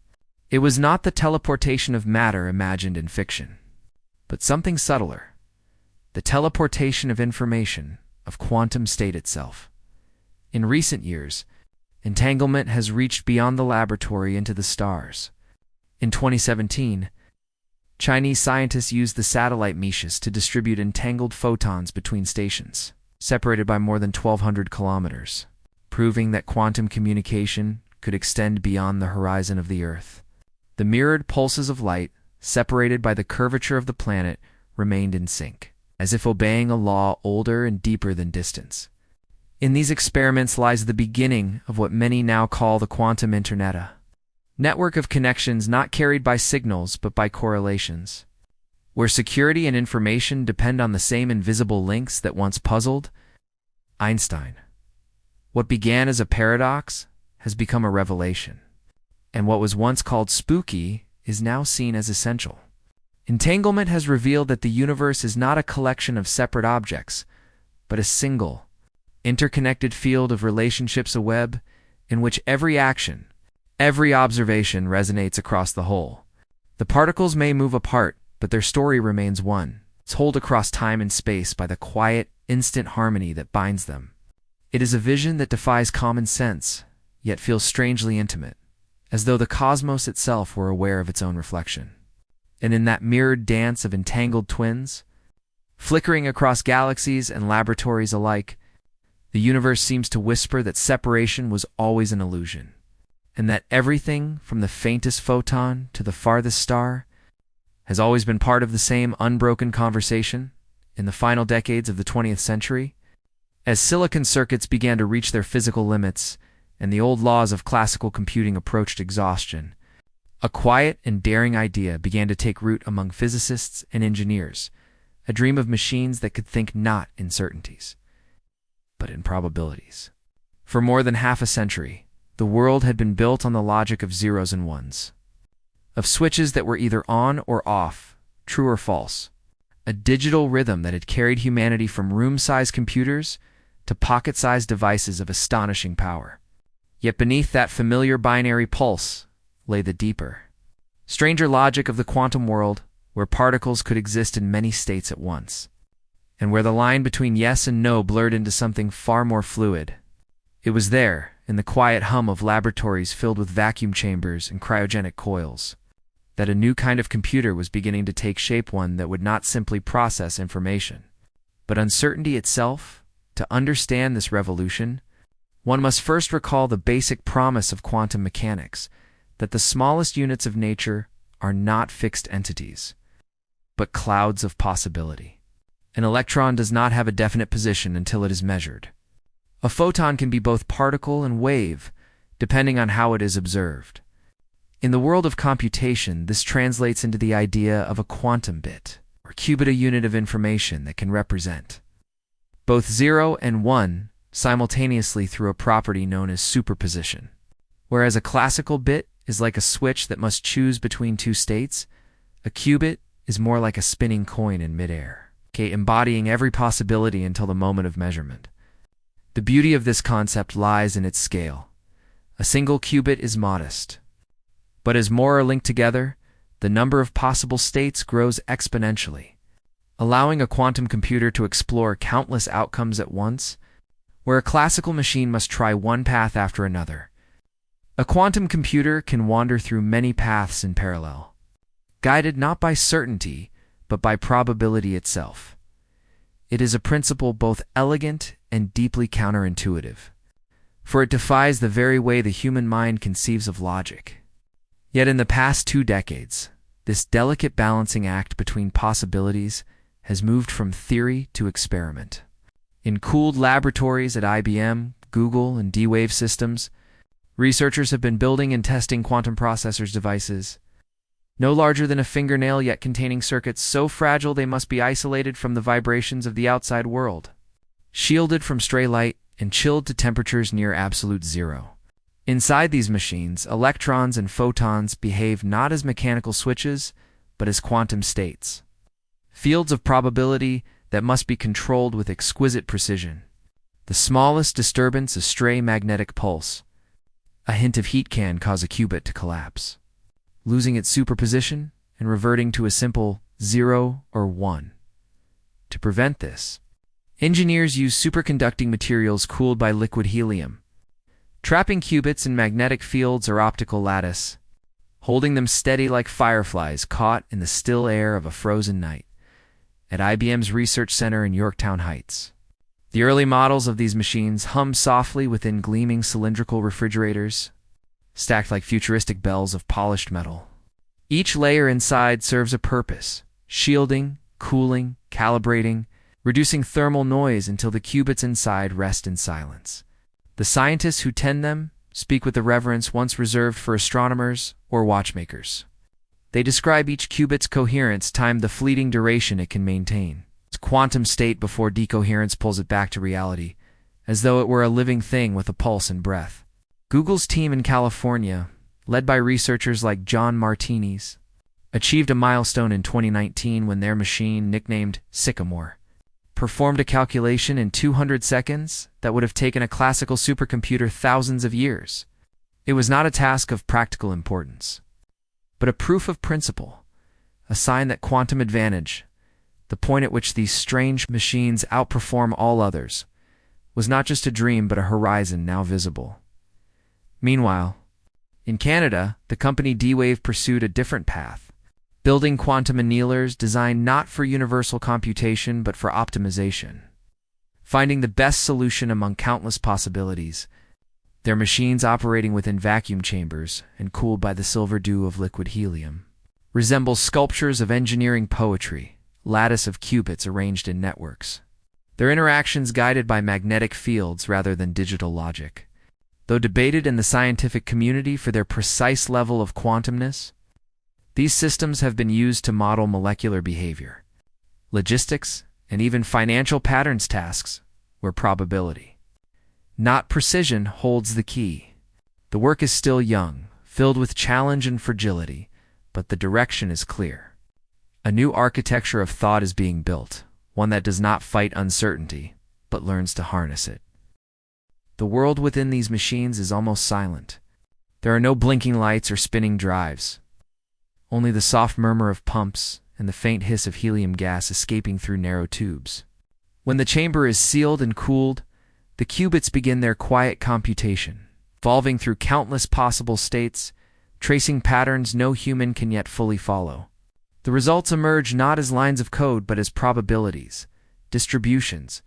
It was not the teleportation of matter imagined in fiction, but something subtler, the teleportation of information, of quantum state itself. In recent years, entanglement has reached beyond the laboratory into the stars. In 2017, Chinese scientists used the satellite meshes to distribute entangled photons between stations, separated by more than 1,200 kilometers, proving that quantum communication could extend beyond the horizon of the Earth. The mirrored pulses of light, separated by the curvature of the planet, remained in sync, as if obeying a law older and deeper than distance. In these experiments lies the beginning of what many now call the quantum internet, a network of connections not carried by signals but by correlations, where security and information depend on the same invisible links that once puzzled Einstein. What began as a paradox has become a revelation, and what was once called spooky is now seen as essential. Entanglement has revealed that the universe is not a collection of separate objects, but a single, interconnected field of relationships, a web in which every action, every observation resonates across the whole. The particles may move apart, but their story remains one. It's told across time and space by the quiet, instant harmony that binds them. It is a vision that defies common sense, yet feels strangely intimate, as though the cosmos itself were aware of its own reflection. And in that mirrored dance of entangled twins, flickering across galaxies and laboratories alike, the universe seems to whisper that separation was always an illusion, and that everything, from the faintest photon to the farthest star, has always been part of the same unbroken conversation. In the final decades of the 20th century, as silicon circuits began to reach their physical limits and the old laws of classical computing approached exhaustion, a quiet and daring idea began to take root among physicists and engineers, a dream of machines that could think not in certainties, but in probabilities. For more than half a century, the world had been built on the logic of zeros and ones, of switches that were either on or off, true or false, a digital rhythm that had carried humanity from room-sized computers to pocket-sized devices of astonishing power. Yet beneath that familiar binary pulse lay the deeper, stranger logic of the quantum world, where particles could exist in many states at once, and where the line between yes and no blurred into something far more fluid. It was there, in the quiet hum of laboratories filled with vacuum chambers and cryogenic coils, that a new kind of computer was beginning to take shape, one that would not simply process information, but uncertainty itself. To understand this revolution, one must first recall the basic promise of quantum mechanics, that the smallest units of nature are not fixed entities, but clouds of possibility. An electron does not have a definite position until it is measured. A photon can be both particle and wave, depending on how it is observed. In the world of computation, this translates into the idea of a quantum bit, or qubit, a unit of information that can represent both 0 and 1 simultaneously through a property known as superposition. Whereas a classical bit is like a switch that must choose between two states, a qubit is more like a spinning coin in midair, embodying every possibility until the moment of measurement. The beauty of this concept lies in its scale. A single qubit is modest, but as more are linked together, the number of possible states grows exponentially, allowing a quantum computer to explore countless outcomes at once. Where a classical machine must try one path after another, a quantum computer can wander through many paths in parallel, guided not by certainty, but by probability itself. It is a principle both elegant and deeply counterintuitive, for it defies the very way the human mind conceives of logic. Yet in the past 2 decades, this delicate balancing act between possibilities has moved from theory to experiment. In cooled laboratories at IBM, Google, and D-Wave Systems, researchers have been building and testing quantum processors devices, no larger than a fingernail yet containing circuits so fragile they must be isolated from the vibrations of the outside world, shielded from stray light, and chilled to temperatures near absolute zero. Inside these machines, electrons and photons behave not as mechanical switches, but as quantum states, fields of probability that must be controlled with exquisite precision. The smallest disturbance, a stray magnetic pulse, a hint of heat, can cause a qubit to collapse, losing its superposition and reverting to a simple 0 or 1. To prevent this, engineers use superconducting materials cooled by liquid helium, trapping qubits in magnetic fields or optical lattice, holding them steady like fireflies caught in the still air of a frozen night. At IBM's Research Center in Yorktown Heights, the early models of these machines hum softly within gleaming cylindrical refrigerators, stacked like futuristic bells of polished metal. Each layer inside serves a purpose: shielding, cooling, calibrating, reducing thermal noise until the qubits inside rest in silence. The scientists who tend them speak with the reverence once reserved for astronomers or watchmakers. They describe each qubit's coherence, time the fleeting duration it can maintain, its quantum state before decoherence pulls it back to reality, as though it were a living thing with a pulse and breath. Google's team in California, led by researchers like John Martinez, achieved a milestone in 2019 when their machine, nicknamed Sycamore, performed a calculation in 200 seconds that would have taken a classical supercomputer thousands of years. It was not a task of practical importance, but a proof of principle, a sign that quantum advantage, the point at which these strange machines outperform all others, was not just a dream but a horizon now visible. Meanwhile, in Canada, the company D-Wave pursued a different path, building quantum annealers designed not for universal computation but for optimization. Finding the best solution among countless possibilities, their machines operating within vacuum chambers and cooled by the silver dew of liquid helium resemble sculptures of engineering poetry, lattice of qubits arranged in networks. Their interactions guided by magnetic fields rather than digital logic. Though debated in the scientific community for their precise level of quantumness, these systems have been used to model molecular behavior, logistics, and even financial patterns tasks where probability, not precision, holds the key. The work is still young, filled with challenge and fragility, but the direction is clear. A new architecture of thought is being built, one that does not fight uncertainty, but learns to harness it. The world within these machines is almost silent. There are no blinking lights or spinning drives, only the soft murmur of pumps and the faint hiss of helium gas escaping through narrow tubes. When the chamber is sealed and cooled, the qubits begin their quiet computation, evolving through countless possible states, tracing patterns no human can yet fully follow. The results emerge not as lines of code but as probabilities, distributions,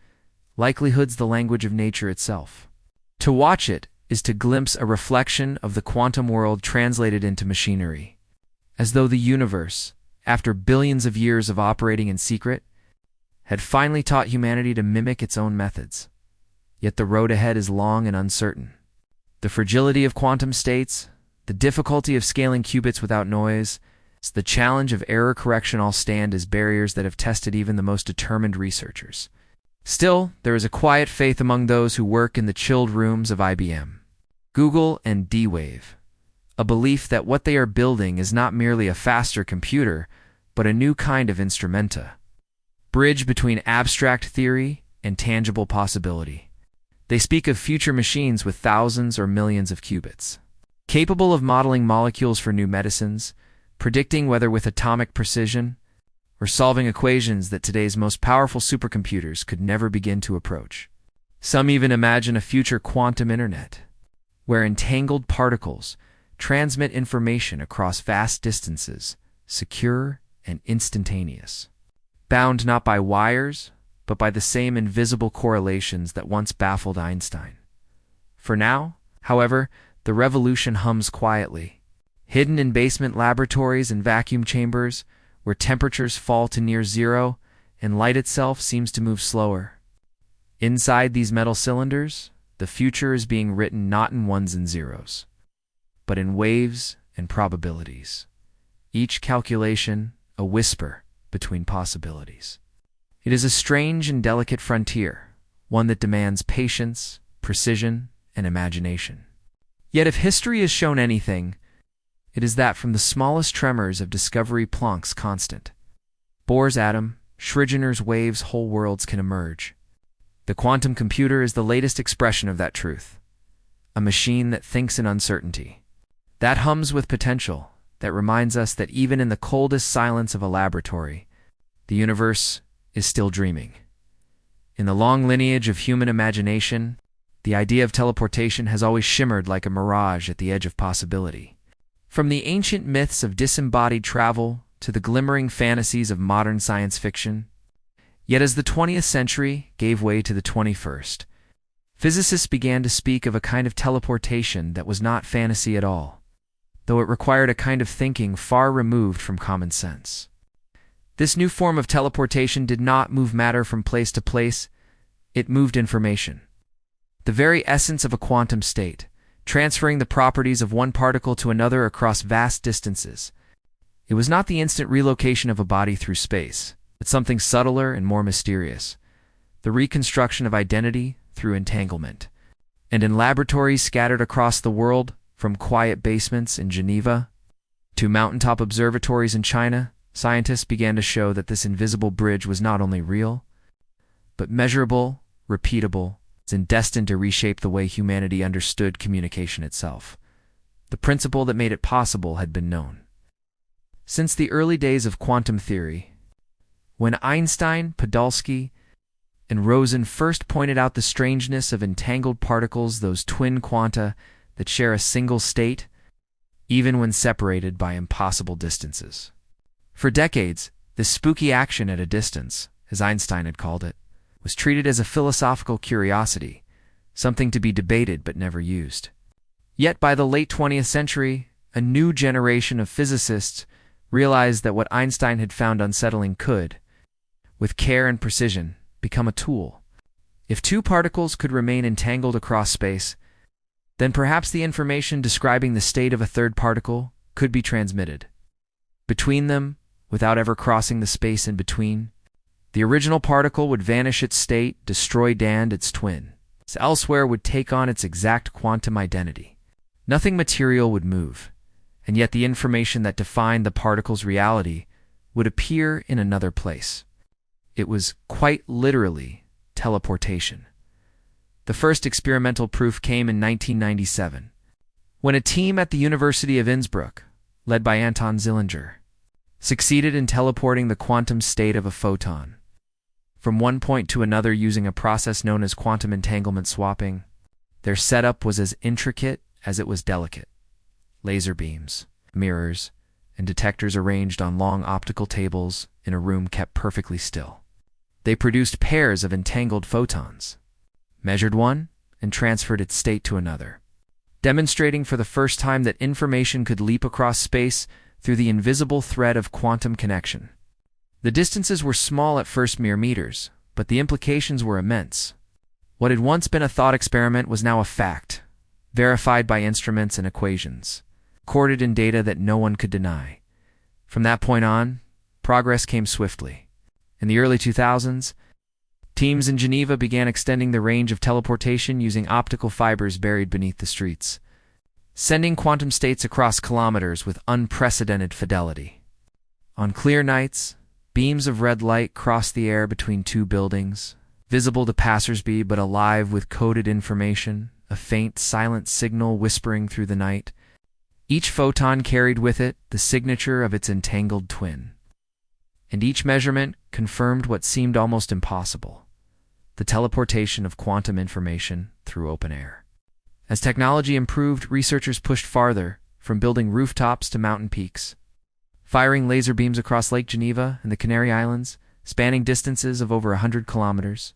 likelihoods, the language of nature itself. To watch it is to glimpse a reflection of the quantum world translated into machinery, as though the universe, after billions of years of operating in secret, had finally taught humanity to mimic its own methods. Yet the road ahead is long and uncertain. The fragility of quantum states, the difficulty of scaling qubits without noise, the challenge of error correction all stand as barriers that have tested even the most determined researchers. Still, there is a quiet faith among those who work in the chilled rooms of IBM, Google, and D-Wave, a belief that what they are building is not merely a faster computer, but a new kind of instrumenta, bridge between abstract theory and tangible possibility. They speak of future machines with thousands or millions of qubits, capable of modeling molecules for new medicines, predicting weather with atomic precision, or solving equations that today's most powerful supercomputers could never begin to approach. Some even imagine a future quantum internet, where entangled particles transmit information across vast distances, secure and instantaneous, bound not by wires, but by the same invisible correlations that once baffled Einstein. For now, however, the revolution hums quietly, hidden in basement laboratories and vacuum chambers, where temperatures fall to near zero and light itself seems to move slower. Inside these metal cylinders, the future is being written not in ones and zeros, but in waves and probabilities, each calculation a whisper between possibilities. It is a strange and delicate frontier, one that demands patience, precision, and imagination. Yet if history has shown anything, it is that from the smallest tremors of discovery, Planck's constant, Bohr's atom, Schrödinger's waves, whole worlds can emerge. The quantum computer is the latest expression of that truth, a machine that thinks in uncertainty, that hums with potential, that reminds us that even in the coldest silence of a laboratory, the universe is still dreaming. In the long lineage of human imagination, the idea of teleportation has always shimmered like a mirage at the edge of possibility. From the ancient myths of disembodied travel to the glimmering fantasies of modern science fiction. Yet as the 20th century gave way to the 21st, physicists began to speak of a kind of teleportation that was not fantasy at all, though it required a kind of thinking far removed from common sense. This new form of teleportation did not move matter from place to place, it moved information. The very essence of a quantum state, transferring the properties of one particle to another across vast distances. It was not the instant relocation of a body through space, but something subtler and more mysterious, the reconstruction of identity through entanglement. And in laboratories scattered across the world, from quiet basements in Geneva to mountaintop observatories in China, scientists began to show that this invisible bridge was not only real, but measurable, repeatable, and destined to reshape the way humanity understood communication itself. The principle that made it possible had been known since the early days of quantum theory, when Einstein, Podolsky, and Rosen first pointed out the strangeness of entangled particles, those twin quanta that share a single state, even when separated by impossible distances. For decades, this spooky action at a distance, as Einstein had called it, was treated as a philosophical curiosity, something to be debated but never used. Yet by the late 20th century, a new generation of physicists realized that what Einstein had found unsettling could, with care and precision, become a tool. If two particles could remain entangled across space, then perhaps the information describing the state of a third particle could be transmitted between them without ever crossing the space in between. The original particle would vanish its state, destroy its twin. Elsewhere would take on its exact quantum identity. Nothing material would move, and yet the information that defined the particle's reality would appear in another place. It was quite literally teleportation. The first experimental proof came in 1997, when a team at the University of Innsbruck, led by Anton Zeilinger, succeeded in teleporting the quantum state of a photon from one point to another using a process known as quantum entanglement swapping. Their setup was as intricate as it was delicate. Laser beams, mirrors, and detectors arranged on long optical tables in a room kept perfectly still. They produced pairs of entangled photons, measured one, and transferred its state to another, demonstrating for the first time that information could leap across space through the invisible thread of quantum connection. The distances were small at first, mere meters, but the implications were immense. What had once been a thought experiment was now a fact, verified by instruments and equations, recorded in data that no one could deny. From that point on, progress came swiftly. In the early 2000s, teams in Geneva began extending the range of teleportation using optical fibers buried beneath the streets, sending quantum states across kilometers with unprecedented fidelity. On clear nights, beams of red light crossed the air between two buildings, visible to passersby but alive with coded information, a faint, silent signal whispering through the night. Each photon carried with it the signature of its entangled twin, and each measurement confirmed what seemed almost impossible: the teleportation of quantum information through open air. As technology improved, researchers pushed farther, from building rooftops to mountain peaks, firing laser beams across Lake Geneva and the Canary Islands, spanning distances of over 100 kilometers.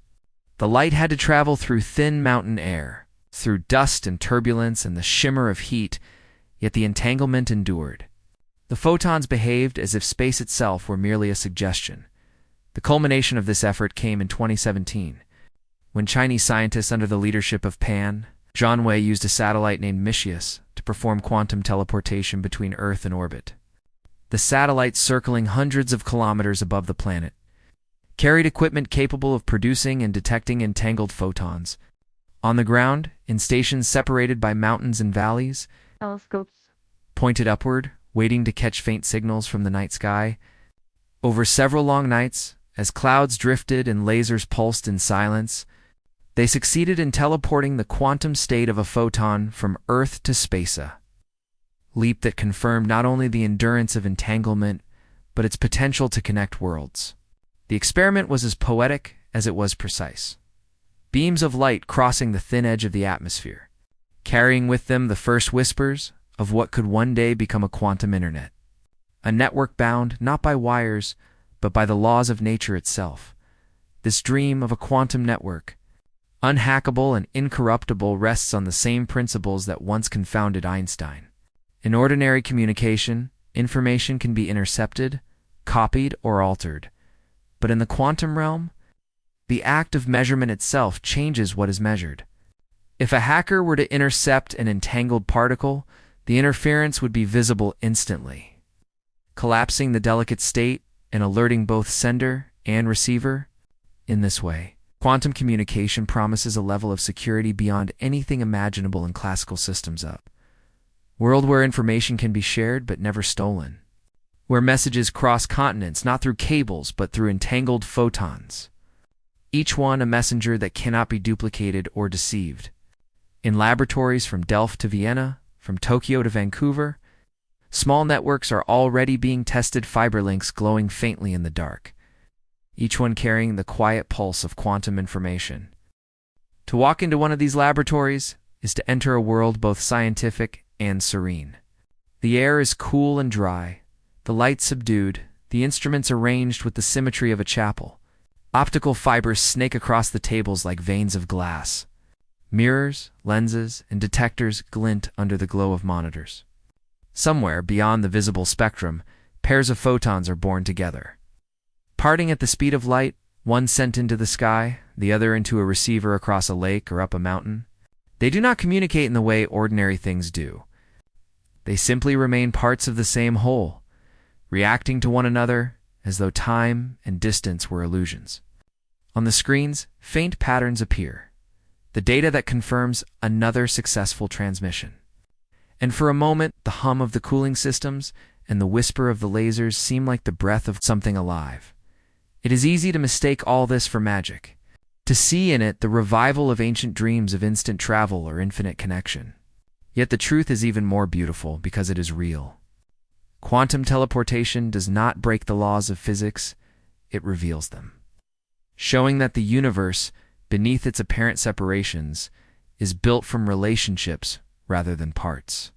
The light had to travel through thin mountain air, through dust and turbulence and the shimmer of heat, yet the entanglement endured. The photons behaved as if space itself were merely a suggestion. The culmination of this effort came in 2017, when Chinese scientists under the leadership of Pan Zhonwei used a satellite named Mischius to perform quantum teleportation between Earth and orbit. The satellite, circling hundreds of kilometers above the planet, carried equipment capable of producing and detecting entangled photons. On the ground, in stations separated by mountains and valleys, telescopes pointed upward, waiting to catch faint signals from the night sky. Over several long nights, as clouds drifted and lasers pulsed in silence, they succeeded in teleporting the quantum state of a photon from Earth to space, a leap that confirmed not only the endurance of entanglement, but its potential to connect worlds. The experiment was as poetic as it was precise. Beams of light crossing the thin edge of the atmosphere, carrying with them the first whispers of what could one day become a quantum internet. A network bound not by wires, but by the laws of nature itself. This dream of a quantum network, unhackable and incorruptible, rests on the same principles that once confounded Einstein. In ordinary communication, information can be intercepted, copied, or altered. But in the quantum realm, the act of measurement itself changes what is measured. If a hacker were to intercept an entangled particle, the interference would be visible instantly, collapsing the delicate state and alerting both sender and receiver. In this way, quantum communication promises a level of security beyond anything imaginable in classical systems. A world where information can be shared but never stolen, where messages cross continents not through cables but through entangled photons. each one a messenger that cannot be duplicated or deceived. In laboratories from Delft to Vienna, from Tokyo to Vancouver, small networks are already being tested, fiber links glowing faintly in the dark, each one carrying the quiet pulse of quantum information. To walk into one of these laboratories is to enter a world both scientific and serene. The air is cool and dry, the light subdued, the instruments arranged with the symmetry of a chapel. Optical fibers snake across the tables like veins of glass. Mirrors, lenses, and detectors glint under the glow of monitors. Somewhere beyond the visible spectrum, pairs of photons are born together. Parting at the speed of light, one sent into the sky, the other into a receiver across a lake or up a mountain. They do not communicate in the way ordinary things do. They simply remain parts of the same whole, reacting to one another as though time and distance were illusions. On the screens, faint patterns appear, the data that confirms another successful transmission. And for a moment, the hum of the cooling systems and the whisper of the lasers seem like the breath of something alive. It is easy to mistake all this for magic, to see in it the revival of ancient dreams of instant travel or infinite connection. Yet the truth is even more beautiful because it is real. Quantum teleportation does not break the laws of physics, it reveals them, showing that the universe, beneath its apparent separations, is built from relationships rather than parts.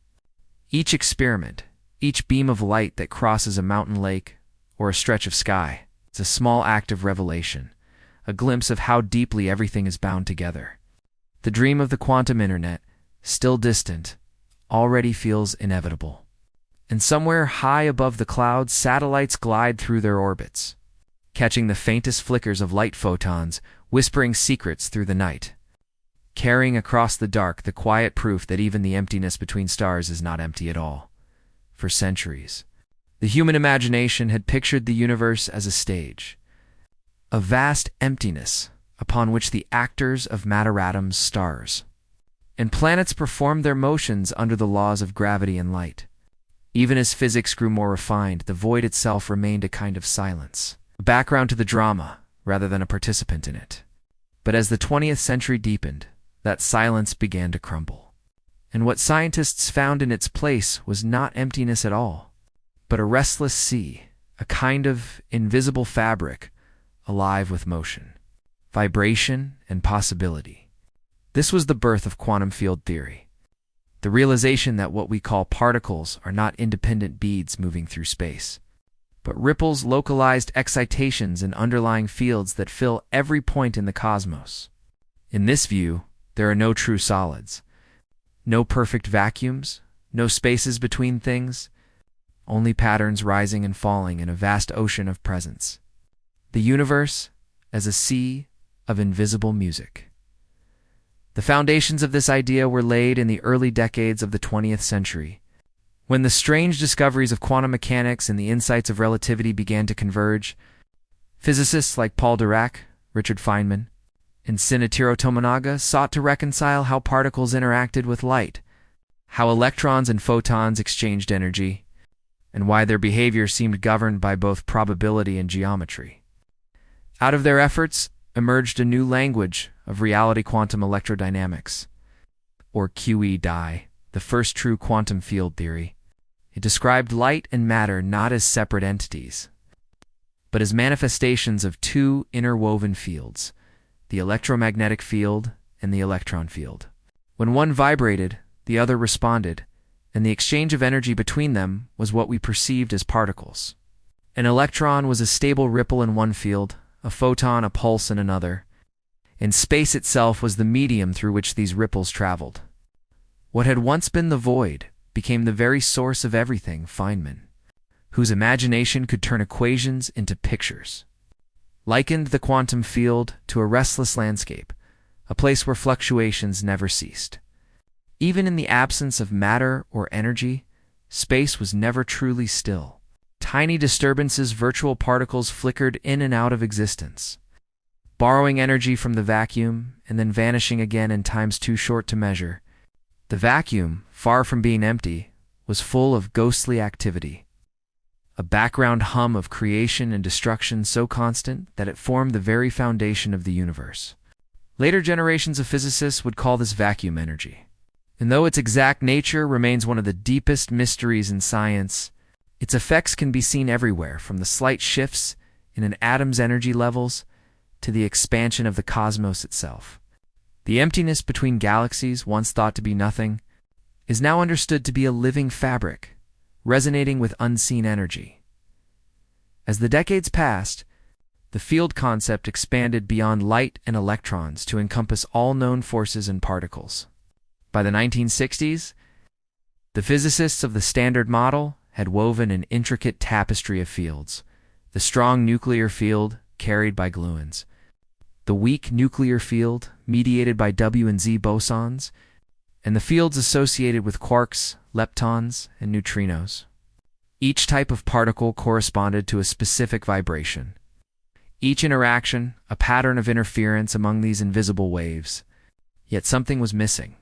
Each experiment, each beam of light that crosses a mountain lake or a stretch of sky, is a small act of revelation, a glimpse of how deeply everything is bound together. The dream of the quantum internet, still distant, already feels inevitable. And somewhere high above the clouds, satellites glide through their orbits, catching the faintest flickers of light photons, whispering secrets through the night, carrying across the dark the quiet proof that even the emptiness between stars is not empty at all. For centuries, the human imagination had pictured the universe as a stage, a vast emptiness upon which the actors of matter atoms stars, and planets performed their motions under the laws of gravity and light. Even as physics grew more refined, the void itself remained a kind of silence, a background to the drama rather than a participant in it. But as the 20th century deepened, that silence began to crumble. And what scientists found in its place was not emptiness at all, but a restless sea, a kind of invisible fabric, alive with motion, vibration, and possibility. This was the birth of quantum field theory, the realization that what we call particles are not independent beads moving through space, but ripples, localized excitations, and underlying fields that fill every point in the cosmos. In this view, there are no true solids, no perfect vacuums, no spaces between things, only patterns rising and falling in a vast ocean of presence. The universe as a sea of invisible music. The foundations of this idea were laid in the early decades of the 20th century, when the strange discoveries of quantum mechanics and the insights of relativity began to converge. Physicists like Paul Dirac, Richard Feynman, and Shinichiro Tominaga sought to reconcile how particles interacted with light, how electrons and photons exchanged energy, and why their behavior seemed governed by both probability and geometry. Out of their efforts emerged a new language of reality quantum electrodynamics, or QED, the first true quantum field theory. It described light and matter not as separate entities, but as manifestations of two interwoven fields, the electromagnetic field and the electron field. When one vibrated, the other responded, and the exchange of energy between them was what we perceived as particles. An electron was a stable ripple in one field, a photon a pulse in another, and space itself was the medium through which these ripples traveled. What had once been the void became the very source of everything. Feynman, whose imagination could turn equations into pictures, likened the quantum field to a restless landscape, a place where fluctuations never ceased. Even in the absence of matter or energy, space was never truly still. Tiny disturbances, virtual particles flickered in and out of existence, borrowing energy from the vacuum and then vanishing again in times too short to measure. The vacuum, far from being empty, was full of ghostly activity. a background hum of creation and destruction so constant that it formed the very foundation of the universe. Later generations of physicists would call this vacuum energy. And though its exact nature remains one of the deepest mysteries in science, its effects can be seen everywhere, from the slight shifts in an atom's energy levels to the expansion of the cosmos itself. The emptiness between galaxies, once thought to be nothing, is now understood to be a living fabric, resonating with unseen energy. As the decades passed, the field concept expanded beyond light and electrons to encompass all known forces and particles. By the 1960s, the physicists of the Standard Model had woven an intricate tapestry of fields: the strong nuclear field carried by gluons, the weak nuclear field mediated by W and Z bosons, and the fields associated with quarks, leptons, and neutrinos. Each type of particle corresponded to a specific vibration. Each interaction, a pattern of interference among these invisible waves. Yet something was missing.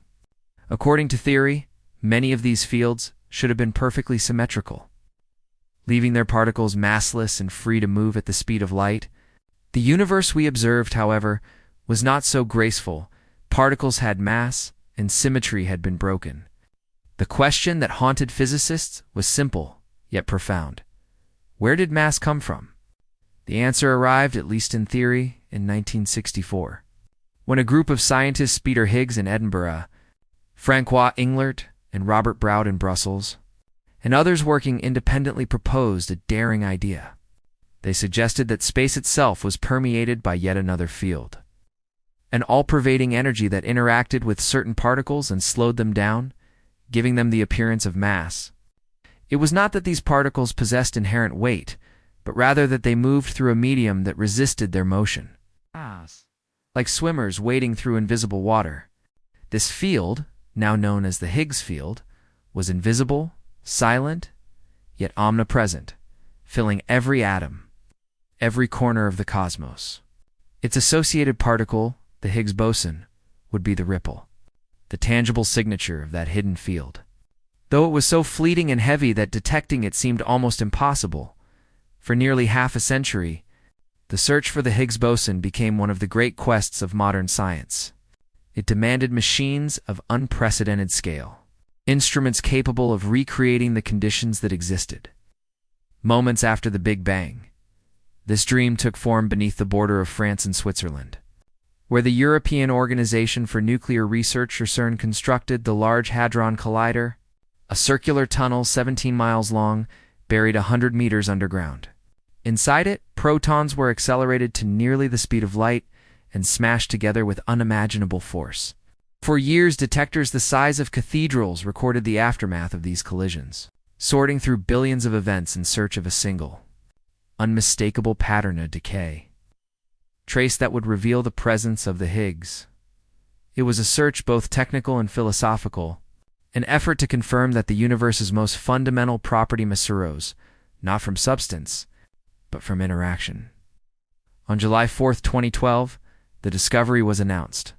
According to theory, many of these fields should have been perfectly symmetrical, leaving their particles massless and free to move at the speed of light. The universe we observed, however, was not so graceful. Particles had mass, and symmetry had been broken. The question that haunted physicists was simple, yet profound. Where did mass come from? The answer arrived, at least in theory, in 1964, when a group of scientists, Peter Higgs in Edinburgh, Francois Englert and Robert Broud in Brussels, and others working independently, proposed a daring idea. They suggested that space itself was permeated by yet another field, an all-pervading energy that interacted with certain particles and slowed them down, giving them the appearance of mass. It was not that these particles possessed inherent weight, but rather that they moved through a medium that resisted their motion, like swimmers wading through invisible water. This field, now known as the Higgs field, was invisible, silent, yet omnipresent, filling every atom, every corner of the cosmos. Its associated particle, the Higgs boson, would be the ripple, the tangible signature of that hidden field. Though it was so fleeting and heavy that detecting it seemed almost impossible, for nearly half a century, the search for the Higgs boson became one of the great quests of modern science. It demanded machines of unprecedented scale, instruments capable of recreating the conditions that existed. Moments after the Big Bang, this dream took form beneath the border of France and Switzerland, where the European Organization for Nuclear Research, or CERN, constructed the Large Hadron Collider, a circular tunnel 17 miles long, buried 100 meters underground. Inside it, protons were accelerated to nearly the speed of light and smashed together with unimaginable force. For years, detectors the size of cathedrals recorded the aftermath of these collisions, sorting through billions of events in search of a single, unmistakable pattern of decay, trace that would reveal the presence of the Higgs. It was a search both technical and philosophical, an effort to confirm that the universe's most fundamental property arose, not from substance, but from interaction. On July 4, 2012, the discovery was announced.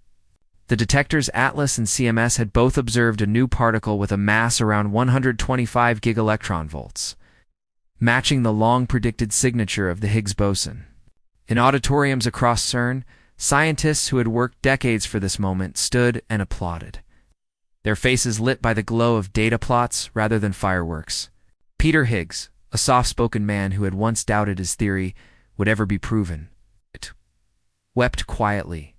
The detectors Atlas and CMS had both observed a new particle with a mass around 125 gigaelectronvolts, matching the long-predicted signature of the Higgs boson. In auditoriums across CERN, scientists who had worked decades for this moment stood and applauded, their faces lit by the glow of data plots rather than fireworks. Peter Higgs, a soft-spoken man who had once doubted his theory would ever be proven, wept quietly